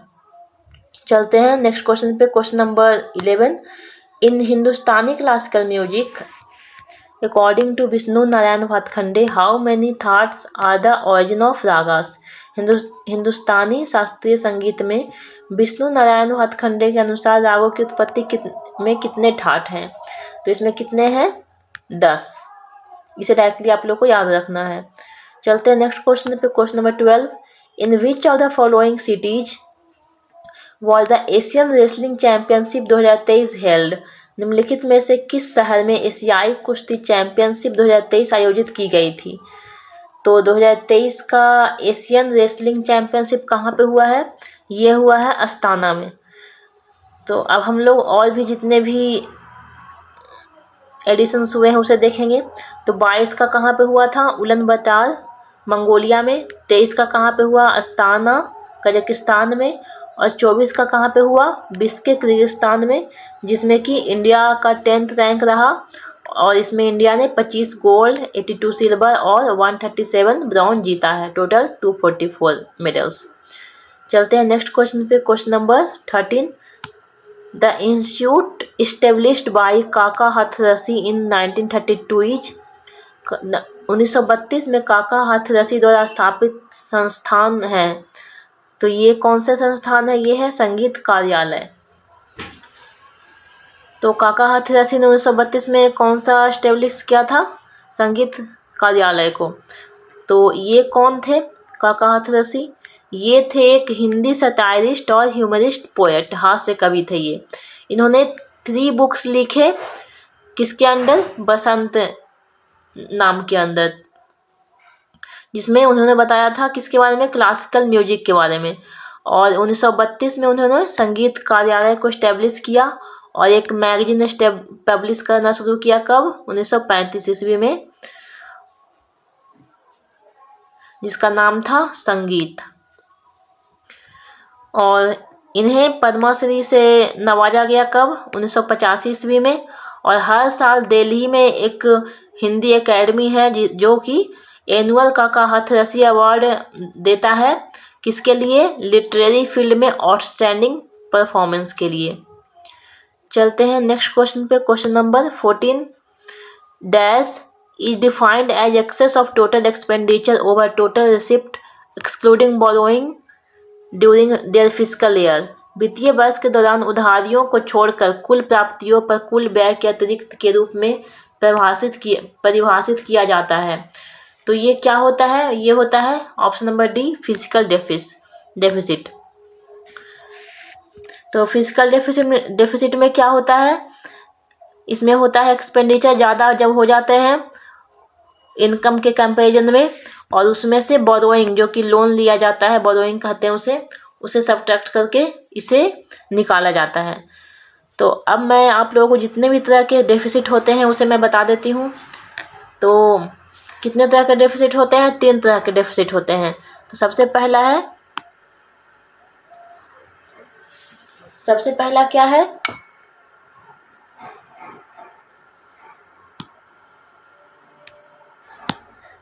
A: चलते हैं नेक्स्ट क्वेश्चन पे, question number 11। In Hindustani classical music according to Vishnu Narayan Bhatkhande how many thaats are the origin of ragas. Hindustani शास्त्रीय संगीत में विष्णु नारायण भातखंडे के अनुसार रागों की उत्पत्ति में कितने ठाट हैं। तो इसमें कितने हैं, 10। इसे डायरेक्टली आप लोग को याद रखना है। चलते हैं नेक्स्ट क्वेश्चन पे, question number 12। In which of the following cities was the Asian wrestling championship 2023 held. निम्नलिखित में से किस शहर में एशियाई कुश्ती चैंपियनशिप 2023 आयोजित की गई थी। तो 2023 का एशियन रेसलिंग चैंपियनशिप कहाँ पे हुआ है, ये हुआ है अस्ताना में। तो अब हम लोग और भी जितने भी एडिशंस हुए हैं उसे देखेंगे। तो 22 का कहाँ पे हुआ था, उलन बटार मंगोलिया में। 23 का कहाँ पे हुआ, अस्ताना कजाकिस्तान में। और 24 का कहाँ पे हुआ, बिश्केक किर्गिस्तान में, जिसमें कि इंडिया का 10th रैंक रहा। और इसमें इंडिया ने 25 गोल्ड, 82 सिल्वर और 137 ब्रॉन्ज जीता है, टोटल 244 मेडल्स। चलते हैं नेक्स्ट क्वेश्चन पे, question number 13। The institute established bye काका हाथरसी इन 1932 इज। 1932 में काका हाथरसी द्वारा स्थापित संस्थान है। तो ये कौन सा संस्थान है, ये है संगीत कार्यालय। तो काका हाथरसी ने 1932 में कौन सा एस्टेब्लिश किया था, संगीत कार्यालय को। तो ये कौन थे काका हाथरसी, ये थे एक हिंदी सटायरिस्ट और ह्यूमरिस्ट पोएट, हास्य कवि थे ये। इन्होंने 3 बुक्स लिखे, किसके अंडर, बसंत नाम के अंदर, जिसमें उन्होंने बताया था किसके बारे में, क्लासिकल म्यूजिक के बारे में। और 1932 में उन्होंने संगीत कार्यालय को इस्टेब्लिश किया और एक मैगजीन पब्लिश करना शुरू किया, कब, 1935 ईस्वी में, जिसका नाम था संगीत। और इन्हें पद्मश्री से नवाजा गया, कब, 1985 ईस्वी में। और हर साल दिल्ली में एक हिंदी एकेडमी है जो कि एनुअल काका हथरसी अवार्ड देता है, किसके लिए, लिटरेरी फील्ड में आउटस्टैंडिंग परफॉर्मेंस के लिए। चलते हैं नेक्स्ट क्वेश्चन पे। Question number 14, dash is defined as excess of total expenditure over total receipt excluding borrowing during their fiscal year. वित्तीय वर्ष के दौरान उधारियों को छोड़कर कुल प्राप्तियों पर कुल व्यय के अतिरिक्त के रूप में परिभाषित किया जाता है। तो ये क्या होता है, ये होता है option number D, physical deficit. तो फिजिकल डेफिसिट में क्या होता है, इसमें होता है एक्सपेंडिचर ज़्यादा जब हो जाते हैं इनकम के कंपैरिजन में, और उसमें से बोरोइंग, जो कि लोन लिया जाता है, बोरोइंग कहते हैं उसे सब्ट्रैक्ट करके इसे निकाला जाता है। तो अब मैं आप लोगों को जितने भी तरह के डेफिसिट होते हैं उसे मैं बता देती हूँ। तो कितने तरह के डेफिसिट होते हैं, 3 तरह के डेफिसिट होते हैं। तो सबसे पहला क्या है,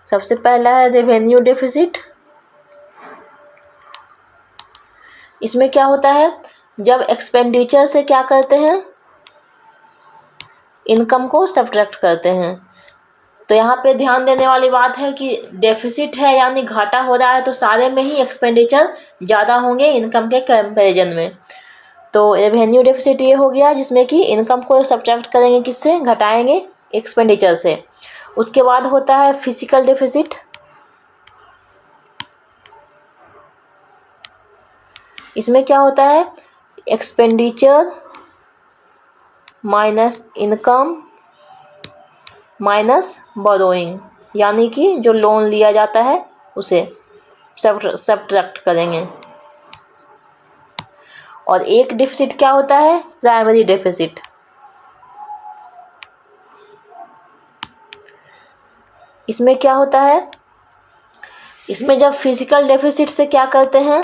A: सबसे पहला है रेवेन्यू डेफिसिट। इसमें क्या होता है, जब एक्सपेंडिचर से क्या करते हैं, इनकम को सब्ट्रैक्ट करते हैं। तो यहाँ पे ध्यान देने वाली बात है कि डेफिसिट है यानी घाटा हो रहा है, तो सारे में ही एक्सपेंडिचर ज़्यादा होंगे इनकम के कंपैरिजन में। तो रेवेन्यू डेफिसिट ये हो गया जिसमें कि इनकम को सब्ट्रैक्ट करेंगे, किससे, घटाएंगे एक्सपेंडिचर से। उसके बाद होता है फिजिकल डेफिसिट। इसमें क्या होता है, expenditure minus income minus borrowing, यानी कि जो लोन लिया जाता है उसे सब्ट्रैक्ट करेंगे। और एक डेफिसिट क्या होता है, प्राइमरी डेफिसिट। इसमें क्या होता है, इसमें जब फिजिकल डेफिसिट से क्या करते हैं,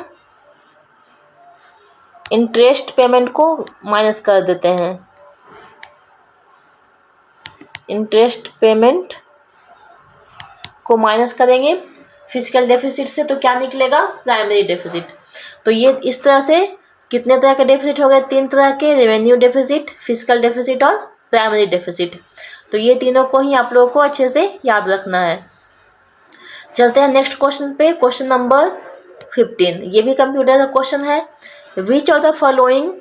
A: इंटरेस्ट पेमेंट को माइनस कर देते हैं। इंटरेस्ट पेमेंट को माइनस करेंगे फिजिकल डेफिसिट से, तो क्या निकलेगा, प्राइमरी डेफिसिट। तो ये इस तरह से कितने तरह के डेफिसिट हो गए, 3 तरह के, रेवेन्यू डेफिसिट, फिजिकल डेफिसिट और प्राइमरी डेफिसिट। तो ये तीनों को ही आप लोगों को अच्छे से याद रखना है। चलते हैं नेक्स्ट क्वेश्चन पे। क्वेश्चन नंबर 15, ये भी कंप्यूटर का क्वेश्चन है। Which of the following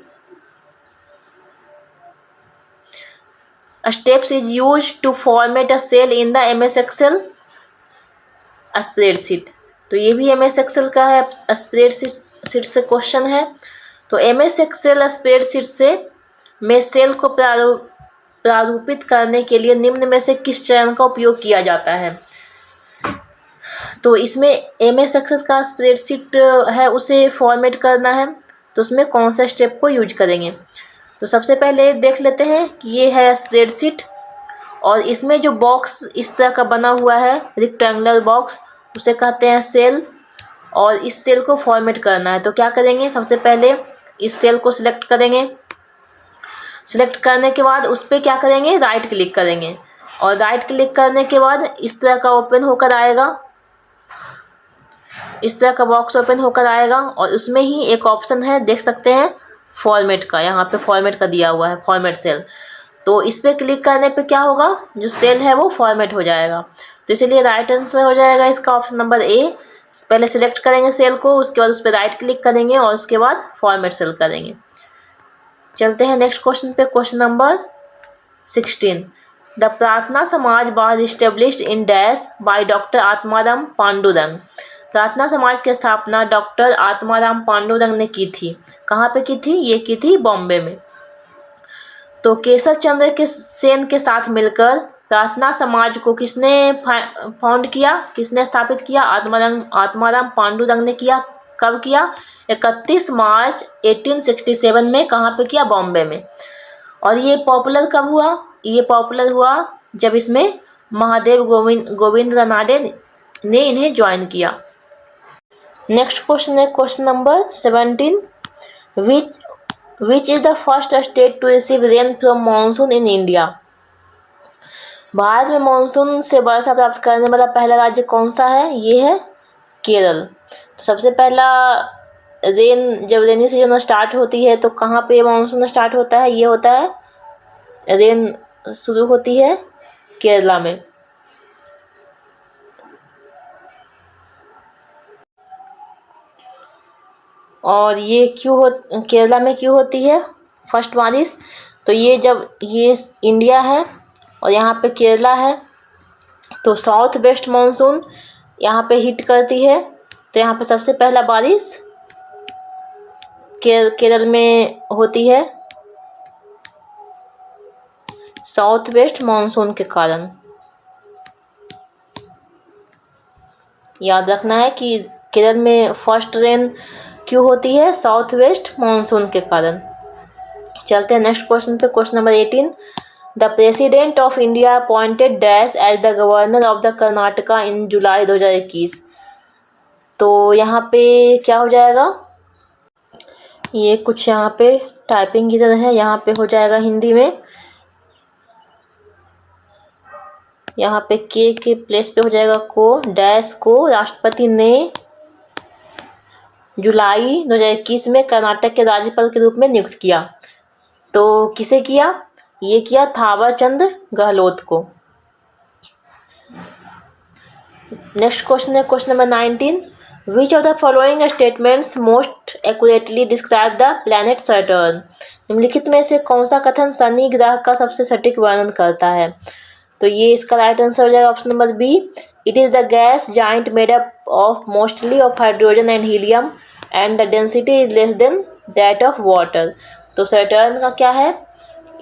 A: steps is used to format a cell in the MS Excel spreadsheet. तो ये भी MS Excel का है, स्प्रेडशीट से क्वेश्चन है। तो MS Excel स्प्रेडशीट से में सेल को प्रारूपित करने के लिए निम्न में से किस चरण का उपयोग किया जाता है। तो इसमें MS Excel का स्प्रेडशीट है, उसे फॉर्मेट करना है, तो उसमें कौन सा स्टेप को यूज करेंगे। तो सबसे पहले देख लेते हैं कि ये है स्प्रेडशीट, और इसमें जो बॉक्स इस तरह का बना हुआ है, रेक्टेंगुलर बॉक्स, उसे कहते हैं सेल, और इस सेल को फॉर्मेट करना है। तो क्या करेंगे, सबसे पहले इस सेल को सिलेक्ट करेंगे। सिलेक्ट करने के बाद उस पर क्या करेंगे, राइट क्लिक करेंगे, और राइट क्लिक करने के बाद इस तरह का ओपन होकर आएगा, इस तरह का बॉक्स ओपन होकर आएगा, और उसमें ही एक ऑप्शन है, देख सकते हैं, फॉर्मेट का, यहाँ पे फॉर्मेट का दिया हुआ है, फॉर्मेट सेल। तो इस पर क्लिक करने पे क्या होगा, जो सेल है वो फॉर्मेट हो जाएगा। तो इसलिए राइट आंसर हो जाएगा इसका ऑप्शन नंबर ए। पहले सिलेक्ट करेंगे सेल को, उसके बाद उस पर राइट क्लिक करेंगे और उसके बाद फॉर्मेट सेल करेंगे। चलते हैं नेक्स्ट क्वेश्चन पे। क्वेश्चन नंबर 16, द प्रार्थना समाज was established in dash by doctor Atmaram Pandurang. प्रार्थना समाज की स्थापना डॉक्टर आत्माराम पांडुरंग ने की थी। कहाँ पे की थी? ये की थी बॉम्बे में। तो केशव चंद्र के सेन के साथ मिलकर प्रार्थना समाज को किसने फाउंड किया, किसने स्थापित किया? आत्माराम पांडुरंग ने किया। कब किया? 31 मार्च 1867 में। कहाँ पे किया? बॉम्बे में। और ये पॉपुलर कब हुआ? ये पॉपुलर हुआ जब इसमें महादेव गोविंद रानडे ने इन्हें ज्वाइन किया। नेक्स्ट क्वेश्चन है question number 17। Which is the first state to receive rain from monsoon in India? भारत में मानसून से वर्षा प्राप्त करने वाला पहला राज्य कौन सा है? ये है केरल। तो सबसे पहला जब रेनी सीजन स्टार्ट होती है तो कहाँ पे मानसून स्टार्ट होता है? ये होता है, रेन शुरू होती है केरला में। और ये केरला में क्यों होती है फर्स्ट बारिश? तो ये जब ये इंडिया है और यहाँ पे केरला है, तो साउथ वेस्ट मानसून यहाँ पे हिट करती है, तो यहाँ पे सबसे पहला बारिश केरल में होती है साउथ वेस्ट मानसून के कारण। याद रखना है कि केरल में फर्स्ट रेन क्यों होती है? साउथ वेस्ट मानसून के कारण। चलते हैं नेक्स्ट क्वेश्चन पे, question number 18। The president of India appointed dash as the governor of the Karnataka in July 2021। तो यहाँ पे क्या हो जाएगा? ये कुछ यहाँ पे टाइपिंग की तरह है, यहाँ पे हो जाएगा हिंदी में, यहाँ पे के प्लेस पे हो जाएगा को, डैश को राष्ट्रपति ने जुलाई 2021 में कर्नाटक के राज्यपाल के रूप में नियुक्त किया। तो किसे किया? ये किया थावर चंद गहलोत को। नेक्स्ट क्वेश्चन है question number 19। Which of the following statements most accurately describe the planet Saturn? निम्नलिखित में से कौन सा कथन शनि ग्रह का सबसे सटीक वर्णन करता है? तो ये इसका राइट आंसर हो जाएगा option number B. It is the gas giant made up of mostly of hydrogen and helium and the density is less than that of water. तो सैटर्न का क्या है?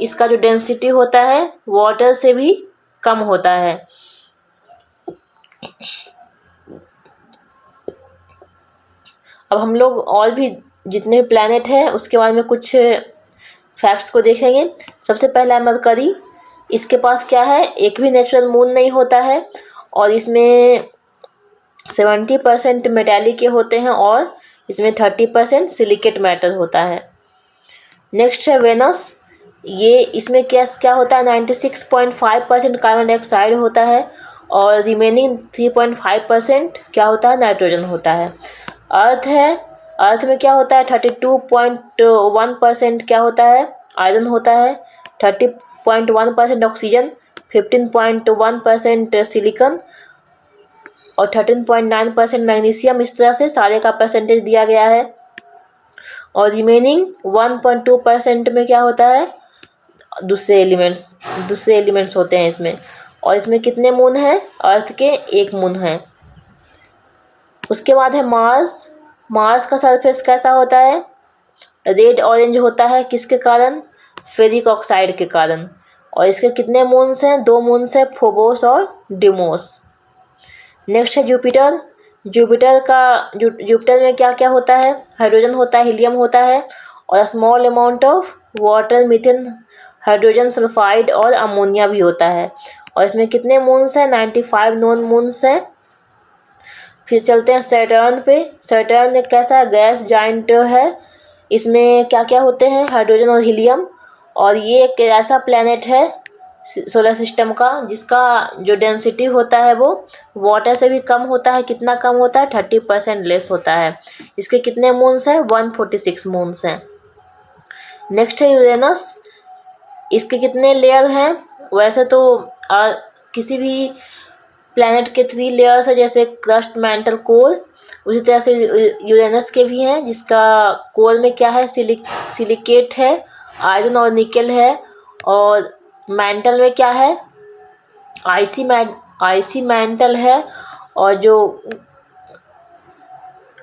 A: इसका जो डेंसिटी होता है वाटर से भी कम होता है। अब हम लोग और भी जितने भी प्लैनेट हैं उसके बारे में कुछ फैक्ट्स को देखेंगे। सबसे पहला है मरकरी। इसके पास क्या है? एक भी नेचुरल मून नहीं होता है और इसमें 70% मेटालिक के होते हैं और इसमें 30% सिलिकेट मैटर होता है। नेक्स्ट है वेनस। ये इसमें क्या होता है? 96.5% कार्बन डाइऑक्साइड होता है और रिमेनिंग 3.5% क्या होता है? नाइट्रोजन होता है। अर्थ है, अर्थ में क्या होता है? 32.1% क्या होता है? आयरन होता है, 30.1% ऑक्सीजन, 15.1% सिलिकॉन और 13.9% मैग्नीशियम। इस तरह से सारे का परसेंटेज दिया गया है। और रिमेनिंग 1.2% में क्या होता है? दूसरे एलिमेंट्स होते हैं इसमें। और इसमें कितने मून हैं? अर्थ के 1 मून है। उसके बाद है मार्स। मार्स का सरफेस कैसा होता है? रेड ऑरेंज होता है। किसके कारण? फेरिक ऑक्साइड के कारण। और इसके कितने मून्स हैं? 2 मून्स हैं, फोबोस और डिमोस। नेक्स्ट है जुपिटर। जुपिटर में क्या क्या होता है? हाइड्रोजन होता है, हीलियम होता है और small amount of water, methane, hydrogen sulphide और अमोनिया भी होता है। और इसमें कितने मून्स हैं? 95 नॉन मून्स हैं। फिर चलते हैं सैटर्न पे। सैटर्न एक कैसा गैस जाइंट है। इसमें क्या क्या होते हैं? हाइड्रोजन और हीलियम। और ये एक ऐसा प्लैनेट है सोलर सिस्टम का जिसका जो डेंसिटी होता है वो वाटर से भी कम होता है। कितना कम होता है? 30% लेस होता है। इसके कितने मून्स हैं? 146 मून्स हैं। नेक्स्ट है यूरेनस। इसके कितने लेयर हैं? वैसे तो किसी भी प्लैनेट के 3 लेयर्स है, जैसे क्रस्ट, मैंटल, कोर। उसी तरह से यूरेनस के भी हैं जिसका कोर में क्या है? सिलिकेट है, आयरन और निकेल है। और मैंटल में क्या है? आईसी मैंटल है। और जो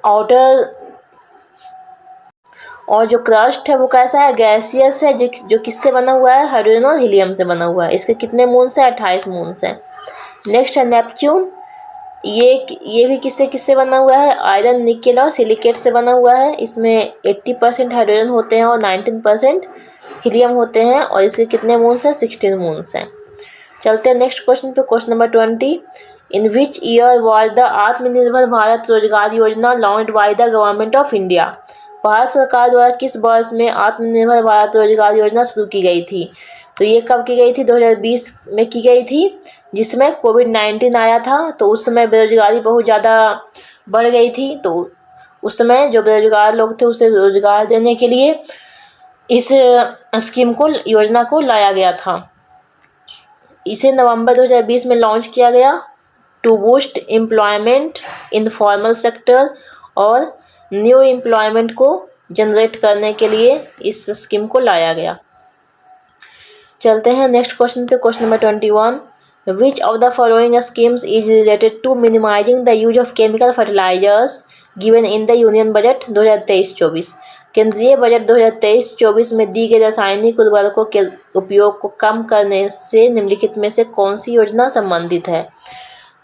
A: आउटर और जो क्रस्ट है वो कैसा है, गैसियस है, जो किससे बना हुआ है, हाइड्रोजन और हीलियम से बना हुआ है। इसके कितने मून्स हैं, 28 मून्स हैं। नेक्स्ट है नेपच्यून, ये भी किससे बना हुआ है, आयरन, निकेल और सिलिकेट से बना हुआ है। इसमें 80% हाइड्रोजन होते हैं और 19% हीलियम होते हैं और इसके कितने मून्स हैं, 16 मून्स हैं। चलते हैं नेक्स्ट क्वेश्चन पे, question number 20। In which year was the आत्मनिर्भर भारत रोजगार योजना launched by the government of India? Bharat सरकार द्वारा किस वर्ष में आत्मनिर्भर भारत रोजगार योजना शुरू की गई थी? तो ये कब की गई थी, 2020 में की गई थी, जिसमें कोविड-19 आया था। तो उस समय बेरोजगारी बहुत ज़्यादा बढ़ गई थी। तो उस समय जो बेरोजगार लोग थे उसे रोजगार देने के लिए इस स्कीम को, योजना को लाया गया था। इसे नवंबर 2020 में लॉन्च किया गया to boost employment in formal sector, और न्यू एम्प्लॉयमेंट को जनरेट करने के लिए इस स्कीम को लाया गया। चलते हैं नेक्स्ट क्वेश्चन पे, question number 21। Which of the following schemes is related to minimising the use of chemical fertilisers given in the union budget 2023-24? केंद्रीय बजट 2023-24 में दी गई रासायनिक उर्वरकों के उपयोग को कम करने से निम्नलिखित में से कौन सी योजना संबंधित है?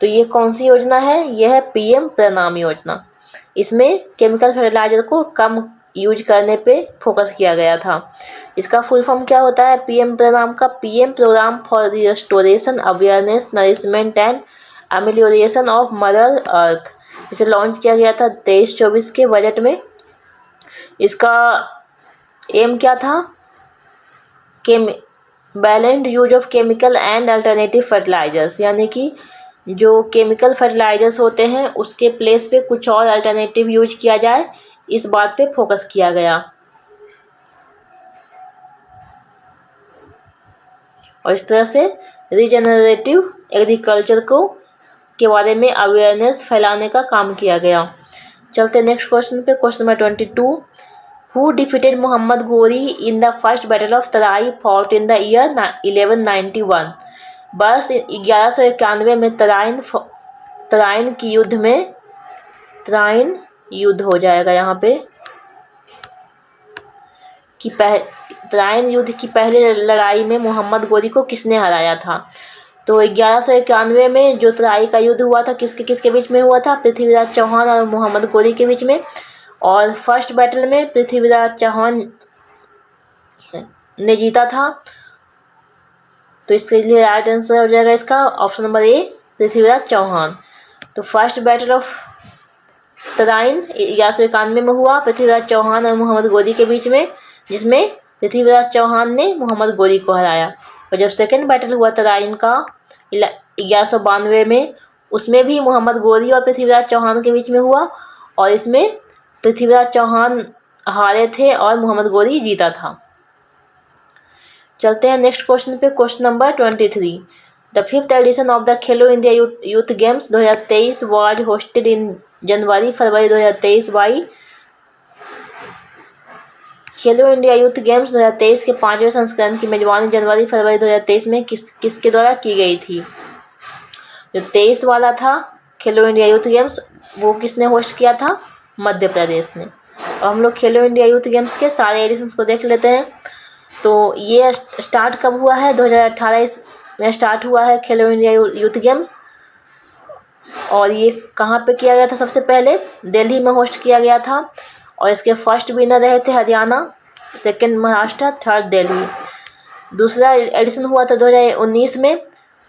A: तो ये कौन सी योजना है, यह है पीएम प्रणाम योजना। इसमें केमिकल फर्टिलाइजर को कम यूज करने पे फोकस किया गया था। इसका फुल फॉर्म क्या होता है पीएम प्रणाम का? PM programme for the restoration, awareness, nourishment and amelioration of mother earth. इसे लॉन्च किया गया था 23-24 के बजट में। इसका एम क्या था, balanced use of chemical and alternative fertilisers, यानी कि जो केमिकल फर्टिलाइजर्स होते हैं उसके प्लेस पे कुछ और अल्टरनेटिव यूज किया जाए, इस बात पे फोकस किया गया। और इस तरह से रीजनरेटिव एग्रीकल्चर के बारे में अवेयरनेस फैलाने का काम किया गया। चलते नेक्स्ट क्वेश्चन पे, question number 22। Who defeated Mohammad Ghori in the first battle of Tarain fought in the year 1191? वर्ष 1191 में तराइन की युद्ध में, तराइन युद्ध हो जाएगा यहाँ पे, कि तराइन युद्ध की पहली लड़ाई में मोहम्मद गोरी को किसने हराया था? तो 1191 में जो तराई का युद्ध हुआ था किसके किसके बीच में हुआ था? पृथ्वीराज चौहान और मोहम्मद गोरी के बीच में। और फर्स्ट बैटल में पृथ्वीराज चौहान ने जीता था। तो इसके लिए राइट आंसर हो जाएगा इसका option number A, Prithviraj Chauhan. तो फर्स्ट बैटल ऑफ तराइन 1191 में हुआ पृथ्वीराज चौहान और मोहम्मद गोरी के बीच में, जिसमें पृथ्वीराज चौहान ने मोहम्मद गोरी को हराया। और जब सेकंड बैटल हुआ तराइन का 1192 में, उसमें भी मोहम्मद गोरी और पृथ्वीराज चौहान के बीच में हुआ, और इसमें पृथ्वीराज चौहान हारे थे और मोहम्मद गोरी जीता था। चलते हैं नेक्स्ट क्वेश्चन पे, question number 23। The 5th edition of the Khelo India youth games 2023 was hosted in January February 2023 by. Khelo India youth games 2023 के 5वें संस्करण की मेजबानी जनवरी-फरवरी 2023 में किसके द्वारा की गई थी? जो 23 वाला था खेलो इंडिया यूथ गेम्स, वो किसने होस्ट किया था? मध्य प्रदेश ने। और हम लोग खेलो इंडिया यूथ गेम्स के सारे एडिशंस को देख लेते हैं। तो ये स्टार्ट कब हुआ है? 2018 में स्टार्ट हुआ है खेलो इंडिया यूथ गेम्स। और ये कहाँ पे किया गया था? सबसे पहले दिल्ली में होस्ट किया गया था। और इसके फर्स्ट विनर रहे थे हरियाणा, सेकंड महाराष्ट्र, थर्ड दिल्ली। दूसरा एडिशन हुआ था 2019 में,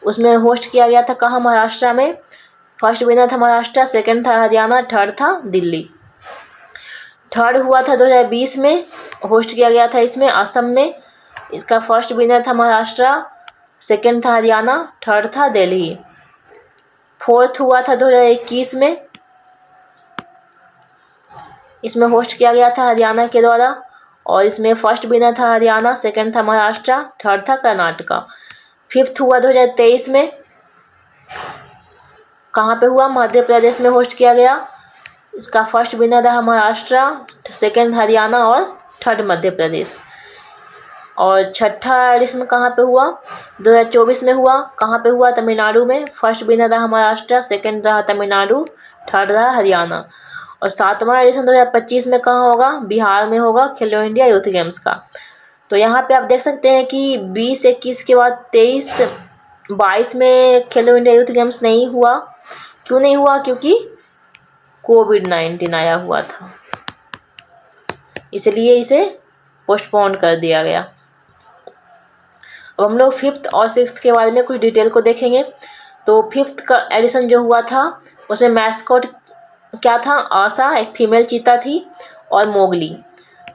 A: उसमें होस्ट किया गया था कहाँ? महाराष्ट्र में। फर्स्ट विनर था महाराष्ट्र, सेकंड था हरियाणा, थर्ड था दिल्ली। थर्ड हुआ था 2020 में, होस्ट किया गया था इसमें असम में। इसका फर्स्ट विनर था महाराष्ट्र, सेकंड था हरियाणा, थर्ड था दिल्ली। फोर्थ हुआ था 2021 में, इसमें होस्ट किया गया था हरियाणा के द्वारा, और इसमें फर्स्ट विनर था हरियाणा, सेकंड था महाराष्ट्र, थर्ड था कर्नाटका। फिफ्थ हुआ 2023 में, कहाँ पे हुआ? मध्य प्रदेश में होस्ट किया गया। इसका फर्स्ट विनर रहा महाराष्ट्र, सेकंड हरियाणा और थर्ड मध्य प्रदेश। और छठा एडिशन कहाँ पे हुआ? 2024 में हुआ। कहाँ पे हुआ? तमिलनाडु में। फर्स्ट विनर रहा महाराष्ट्र, सेकंड रहा तमिलनाडु, थर्ड रहा हरियाणा। और 7वां एडिशन 2025 में कहाँ होगा? बिहार में होगा, खेलो इंडिया यूथ गेम्स का। तो यहाँ पे आप देख सकते हैं कि 20-21 के बाद 23-22 में खेलो इंडिया यूथ गेम्स नहीं हुआ। क्यों नहीं हुआ? क्योंकि कोविड-19 आया हुआ था, इसलिए इसे पोस्टपोन कर दिया गया। अब हम लोग 5th और 6th के बारे में कुछ डिटेल को देखेंगे। तो 5th का एडिशन जो हुआ था उसमें मैस्कॉट क्या था? आशा, एक फीमेल चीता थी, और मोगली।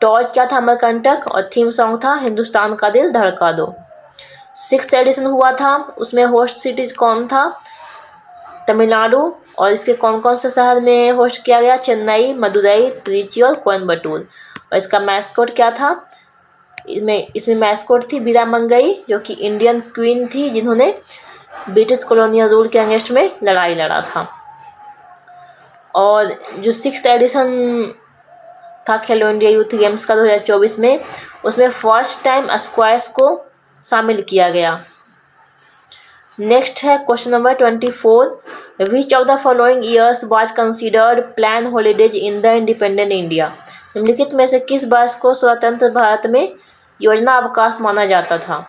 A: टॉर्च क्या था? अमरकंटक, और थीम सॉन्ग था हिंदुस्तान का दिल धड़का दो। 6th एडिशन हुआ था, उसमें होस्ट सिटीज कौन था? तमिलनाडु, और इसके कौन कौन से शहर में होस्ट किया गया? चेन्नई, मदुरई, त्रिची और कोयम्बटूर। और इसका मैस्कॉट क्या था? इसमें मैस्कॉट थी बीरा मंगई, जो कि इंडियन क्वीन थी, जिन्होंने ब्रिटिश कॉलोनियल रूल के अगेंस्ट में लड़ाई लड़ा था। और जो 6th एडिशन था खेलो इंडिया यूथ गेम्स का 2024 में, उसमें फर्स्ट टाइम स्क्वैश को शामिल किया गया। नेक्स्ट है question number 24, which of the following years was considered plan holidays in the independent India? निम्नलिखित में से किस वर्ष को स्वतंत्र भारत में योजना अवकाश माना जाता था?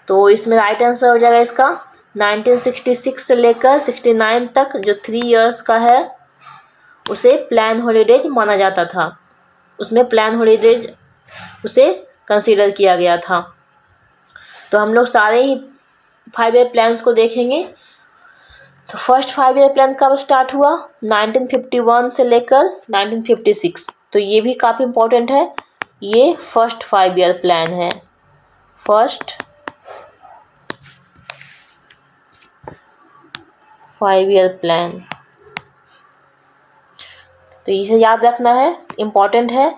A: तो इसमें राइट आंसर हो जाएगा इसका 1966 से लेकर 69 तक जो 3 इयर्स का है उसे प्लान हॉलीडेज माना जाता था। उसमें प्लान हॉलीडेज उसे कंसीडर किया गया था। तो हम लोग सारे ही 5 ईयर प्लान्स को देखेंगे। तो फर्स्ट 5 ईयर प्लान कब स्टार्ट हुआ? 1951 से लेकर 1956। तो ये भी काफ़ी इम्पोर्टेंट है। ये फर्स्ट 5 ईयर प्लान है, फर्स्ट 5 ईयर प्लान। तो इसे याद रखना है, इम्पोर्टेंट है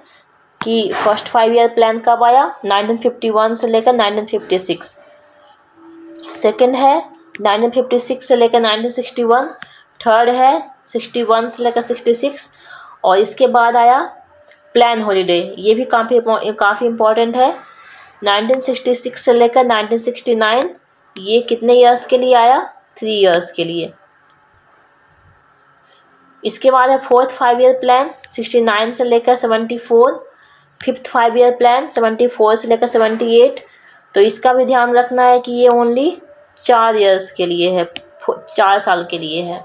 A: कि फर्स्ट 5 ईयर प्लान कब आया? 1951 से लेकर 1956। सेकंड है 1956 से लेकर 1961। थर्ड है 61 से लेकर 66। और इसके बाद आया प्लान हॉलीडे, ये भी काफ़ी इम्पोर्टेंट है। 1966 से लेकर 1969, ये कितने ईयर्स के लिए आया? 3 ईयर्स के लिए। इसके बाद है फोर्थ 5 ईयर प्लान 69 से लेकर 74। फिफ्थ 5 ईयर प्लान 74 से लेकर 78। तो इसका भी ध्यान रखना है कि ये ओनली 4 ईयर्स के लिए है, 4 साल के लिए है,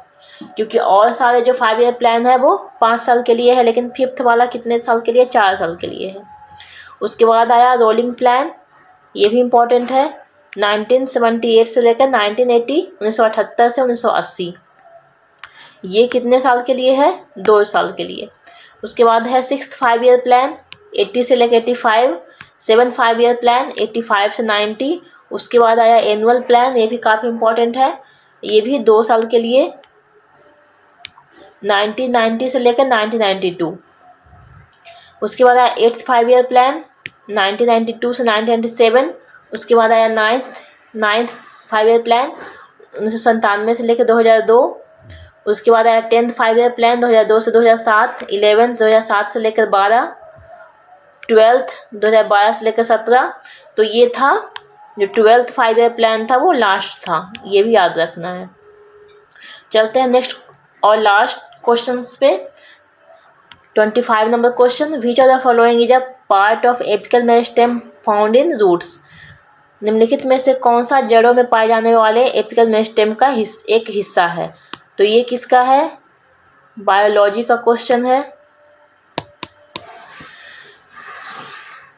A: क्योंकि और सारे जो 5 ईयर प्लान है वो 5 साल के लिए है, लेकिन फिफ्थ वाला कितने साल के लिए? 4 साल के लिए है। उसके बाद आया रोलिंग प्लान, ये भी इम्पोर्टेंट है, 1978 से लेकर 1980, 1978 से 1980। ये कितने साल के लिए है? 2 साल के लिए। उसके बाद है सिक्स्थ 5 ईयर प्लान 80 से लेकर 85। सेवन 5 ईयर प्लान 85 से 90। उसके बाद आया एनुअल प्लान, ये भी काफ़ी इम्पोर्टेंट है, ये भी 2 साल के लिए, 1990 से लेकर 1992। उसके बाद आया एट्थ 5 ईयर प्लान 1992 से 1997। उसके बाद आया नाइन्थ 5 ईयर प्लान 1997 से लेकर 2002। उसके बाद आया 10th 5 ईयर प्लान 2002 से 2007। 11th 2007 से लेकर 12। 12th 2012 से लेकर 17। तो ये था जो 12th 5 ईयर प्लान था वो लास्ट था, ये भी याद रखना है। चलते हैं नेक्स्ट और लास्ट क्वेश्चंस पे। 25 number question, which of the following is a part of apical meristem found in roots? निम्नलिखित में से कौन सा जड़ों में पाए जाने वाले एपिकल मेरिस्टेम का एक हिस्सा है? तो ये किसका है? बायोलॉजी का क्वेश्चन है।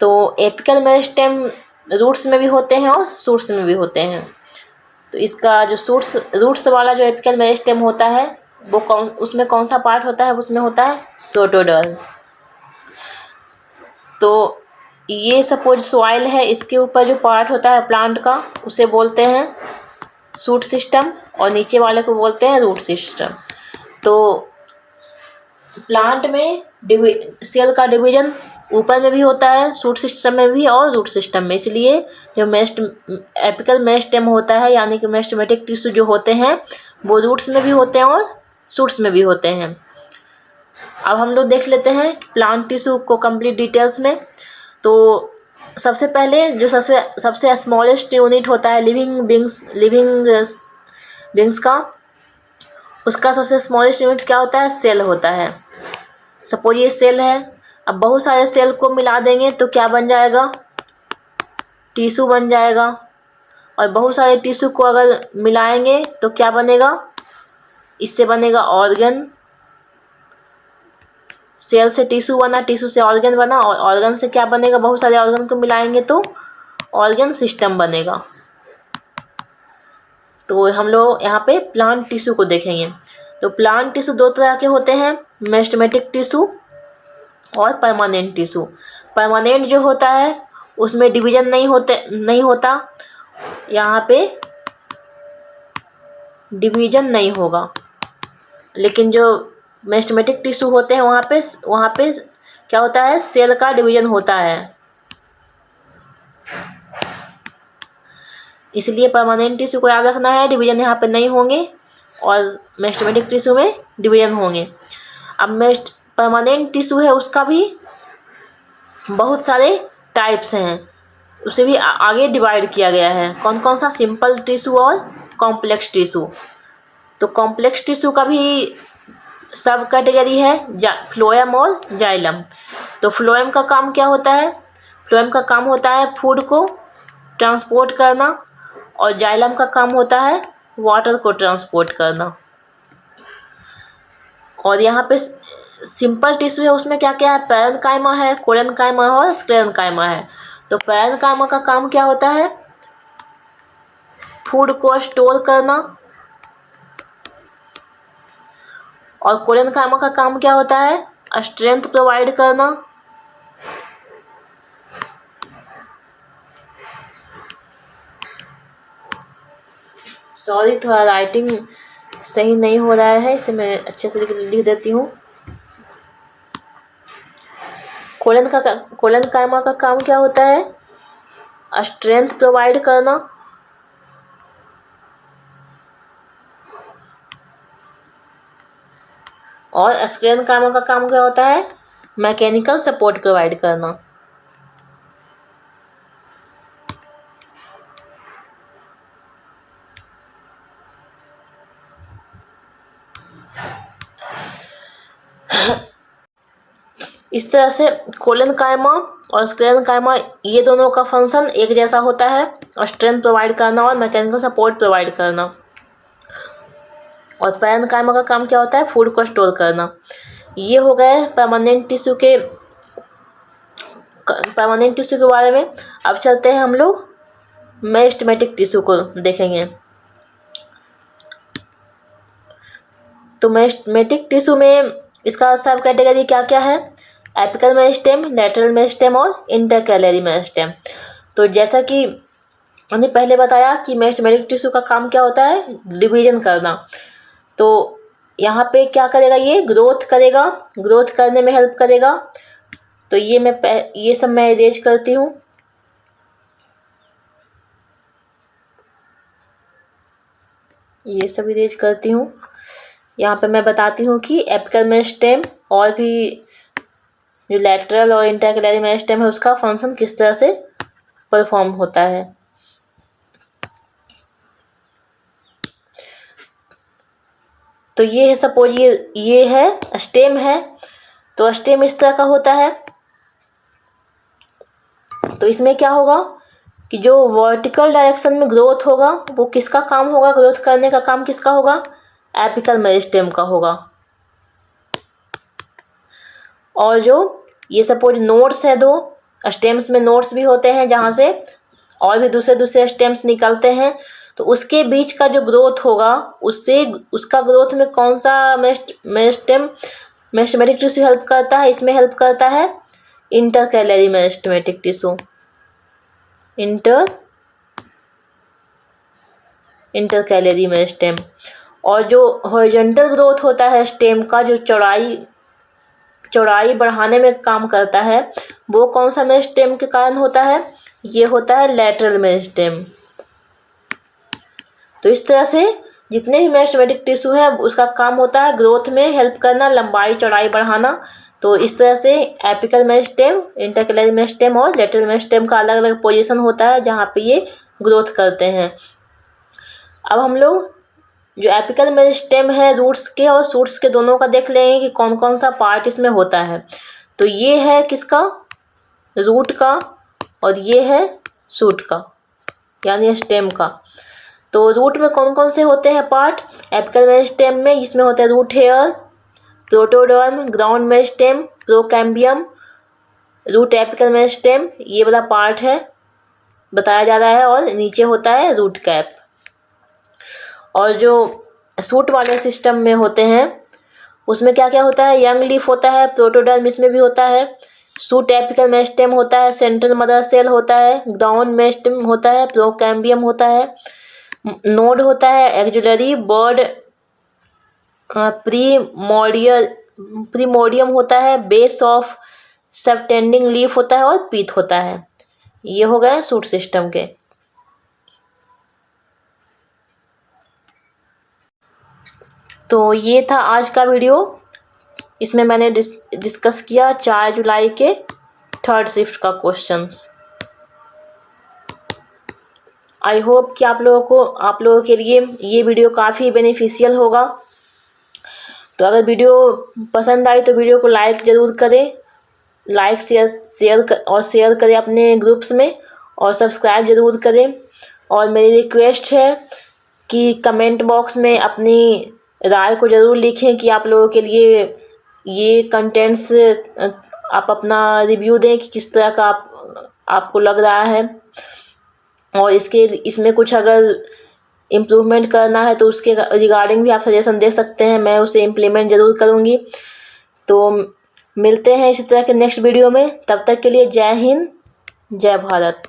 A: तो एपिकल मेरिस्टेम रूट्स में भी होते हैं और शूट्स में भी होते हैं। तो इसका जो रूट्स वाला जो एपिकल मेरिस्टेम होता है वो उसमें कौन सा पार्ट होता है? उसमें होता है प्रोटोडर्म। तो ये सपोज सॉइल है, इसके ऊपर जो पार्ट होता है प्लांट का उसे बोलते हैं शूट सिस्टम, और नीचे वाले को बोलते हैं रूट सिस्टम। तो प्लांट में सेल का डिवीजन ऊपर में भी होता है, शूट सिस्टम में भी और रूट सिस्टम में। इसलिए जो एपिकल मेरिस्टेम होता है यानी कि मेरिस्टेमेटिक टिश्यू जो होते हैं वो रूट्स में भी होते हैं और शूट्स में भी होते हैं। अब हम लोग देख लेते हैं प्लांट टिश्यू को कंप्लीट डिटेल्स में। तो सबसे पहले जो सबसे स्मॉलेस्ट यूनिट होता है लिविंग विंग्स का, उसका सबसे स्मॉलेस्ट यूनिट क्या होता है? सेल होता है। सपोज ये सेल है, अब बहुत सारे सेल को मिला देंगे तो क्या बन जाएगा? टिश्यू बन जाएगा। और बहुत सारे टिश्यू को अगर मिलाएंगे तो क्या बनेगा? इससे बनेगा ऑर्गन। सेल से टिश्यू बना, टिश्यू से ऑर्गन बना, और ऑर्गन से क्या बनेगा? बहुत सारे ऑर्गन को मिलाएंगे तो ऑर्गन सिस्टम बनेगा। तो हम लोग यहाँ पे प्लांट टिश्यू को देखेंगे। तो प्लांट टिश्यू दो तरह के होते हैं, मेरिस्टेमेटिक टिश्यू और परमानेंट टिश्यू। परमानेंट जो होता है उसमें डिवीजन नहीं होता, यहाँ पे डिवीजन नहीं होगा। लेकिन जो मेरिस्टेमेटिक टिश्यू होते हैं वहाँ पे क्या होता है? सेल का डिवीजन होता है। इसलिए परमानेंट टिश्यू को याद रखना है, डिवीजन यहाँ पे नहीं होंगे, और मेरिस्टेमेटिक टिश्यू में डिवीजन होंगे। अब परमानेंट टिश्यू है उसका भी बहुत सारे टाइप्स हैं, उसे भी आगे डिवाइड किया गया है। कौन कौन सा? सिंपल टिश्यू और कॉम्प्लेक्स टिश्यू। तो कॉम्प्लेक्स टिश्यू का भी सब कैटेगरी है, फ्लोएम और जाइलम। तो फ्लोएम का काम क्या होता है? फ्लोएम का काम होता है फूड को ट्रांसपोर्ट करना, और जाइलम का काम होता है वाटर को ट्रांसपोर्ट करना। और यहाँ पे सिंपल टिश्यू है, उसमें क्या क्या है? पैरेन्काइमा है, कोलेनकाइमा है और स्क्लेरेन्काइमा है। तो पैरेन्काइमा का काम क्या होता है? फूड को स्टोर करना, और कोलेनकाइमा का काम क्या होता है? स्ट्रेंथ प्रोवाइड करना। सॉरी, थोड़ा राइटिंग सही नहीं हो रहा है, इसे मैं अच्छे से लिख देती हूँ। कोलेनकाइमा का काम क्या होता है? स्ट्रेंथ प्रोवाइड करना, और स्क्लेरेन्काइमा का काम क्या होता है? मैकेनिकल सपोर्ट प्रोवाइड करना। इस तरह से कोलेनकाइमा और स्क्लेरेन्काइमा ये दोनों का फंक्शन एक जैसा होता है, स्ट्रेंथ प्रोवाइड करना और मैकेनिकल सपोर्ट प्रोवाइड करना। और पैरेन्काइमा का काम क्या होता है? फूड को स्टोर करना। ये हो गए परमानेंट टिश्यू के बारे में। अब चलते हैं हम लोग मेरिस्टेमेटिक टिश्यू को देखेंगे। तो मेरिस्टेमेटिक टिश्यू में इसका सब कैटेगरी क्या क्या है? एपिकल मेरिस्टेम, लैटरल मेरिस्टेम और इंटरकैलरी मेरिस्टेम। तो जैसा कि हमने पहले बताया कि मेरिस्टेमेटिक टिश्यू का काम क्या होता है? डिवीजन करना। तो यहाँ पे क्या करेगा? ये ग्रोथ करेगा, ग्रोथ करने में हेल्प करेगा। तो ये सब मैं इरेज करती हूँ। ये सब इरेज करती हूँ। यहाँ पे मैं बताती हूँ कि एपिकल मेरिस्टेम और भी जो लैटरल और इंटरकैलरी मेरिस्टेम है उसका फंक्शन किस तरह से परफॉर्म होता है। तो ये है, सपोज ये है स्टेम है। तो स्टेम इस तरह का होता है। तो इसमें क्या होगा कि जो वर्टिकल डायरेक्शन में ग्रोथ होगा वो किसका काम होगा? ग्रोथ करने का काम किसका होगा? एपिकल मेरिस्टेम का होगा। और जो ये सपोज नोड्स है, दो स्टेम्स में नोड्स भी होते हैं जहाँ से और भी दूसरे स्टेम्स निकलते हैं। तो उसके बीच का जो ग्रोथ होगा उसका ग्रोथ में कौन सा मेरिस्टेमेटिक टिश्यू हेल्प करता है? इसमें हेल्प करता है intercalary meristematic tissue, intercalary meristem. और जो हॉरिजॉन्टल ग्रोथ होता है स्टेम का, जो चौड़ाई बढ़ाने में काम करता है, वो कौन सा मेरिस्टेम के कारण होता है? ये होता है लैटरल मेरिस्टेम। तो इस तरह से जितने भी मेरिस्टेमेटिक टिश्यू है उसका काम होता है ग्रोथ में हेल्प करना, लंबाई चौड़ाई बढ़ाना। तो इस तरह से एपिकल मेरिस्टेम, इंटरकैलरी मेरिस्टेम और लैटरल मेरिस्टेम का अलग अलग पोजीशन होता है जहाँ पे ये ग्रोथ करते हैं। अब हम लोग जो एपिकल मेरिस्टेम है रूट्स के और शूट्स के दोनों का देख लेंगे कि कौन कौन सा पार्ट इसमें होता है। तो ये है किसका, रूट का, और ये है शूट का यानी स्टेम का। तो रूट में कौन कौन से होते हैं पार्ट एपिकल मेरिस्टेम में, इसमें होता है root hair, protoderm, ground meristem, procambium, root apical meristem, ये वाला पार्ट है बताया जा रहा है, और नीचे होता है रूट कैप। और जो शूट वाले सिस्टम में होते हैं उसमें क्या क्या होता है, यंग लीफ होता है, प्रोटोडर्म इसमें भी होता है, शूट एपिकल मेरिस्टेम होता है, सेंट्रल मदर सेल होता है, ग्राउंड मेरिस्टेम होता है, प्रोकैम्बियम होता है, नोड होता है, एक्जुलरी बर्ड, प्रीमोडियम होता है, बेस ऑफ सबटेंडिंग लीफ होता है, और पीथ होता है। ये हो गए शूट सिस्टम के। तो ये था आज का वीडियो। इसमें मैंने डिस्कस किया 4 जुलाई के 3rd शिफ्ट का क्वेश्चंस। आई होप कि आप लोगों के लिए ये वीडियो काफ़ी बेनिफिशियल होगा। तो अगर वीडियो पसंद आई तो वीडियो को लाइक ज़रूर करें, लाइक शेयर करें अपने ग्रुप्स में, और सब्सक्राइब ज़रूर करें। और मेरी रिक्वेस्ट है कि कमेंट बॉक्स में अपनी राय को ज़रूर लिखें कि आप लोगों के लिए ये कंटेंट्स आप अपना रिव्यू दें कि किस तरह का आपको लग रहा है, और इसमें कुछ अगर इम्प्रूवमेंट करना है तो उसके रिगार्डिंग भी आप सजेशन दे सकते हैं, मैं उसे इम्प्लीमेंट ज़रूर करूँगी। तो मिलते हैं इसी तरह के नेक्स्ट वीडियो में, तब तक के लिए जय हिंद, जय भारत।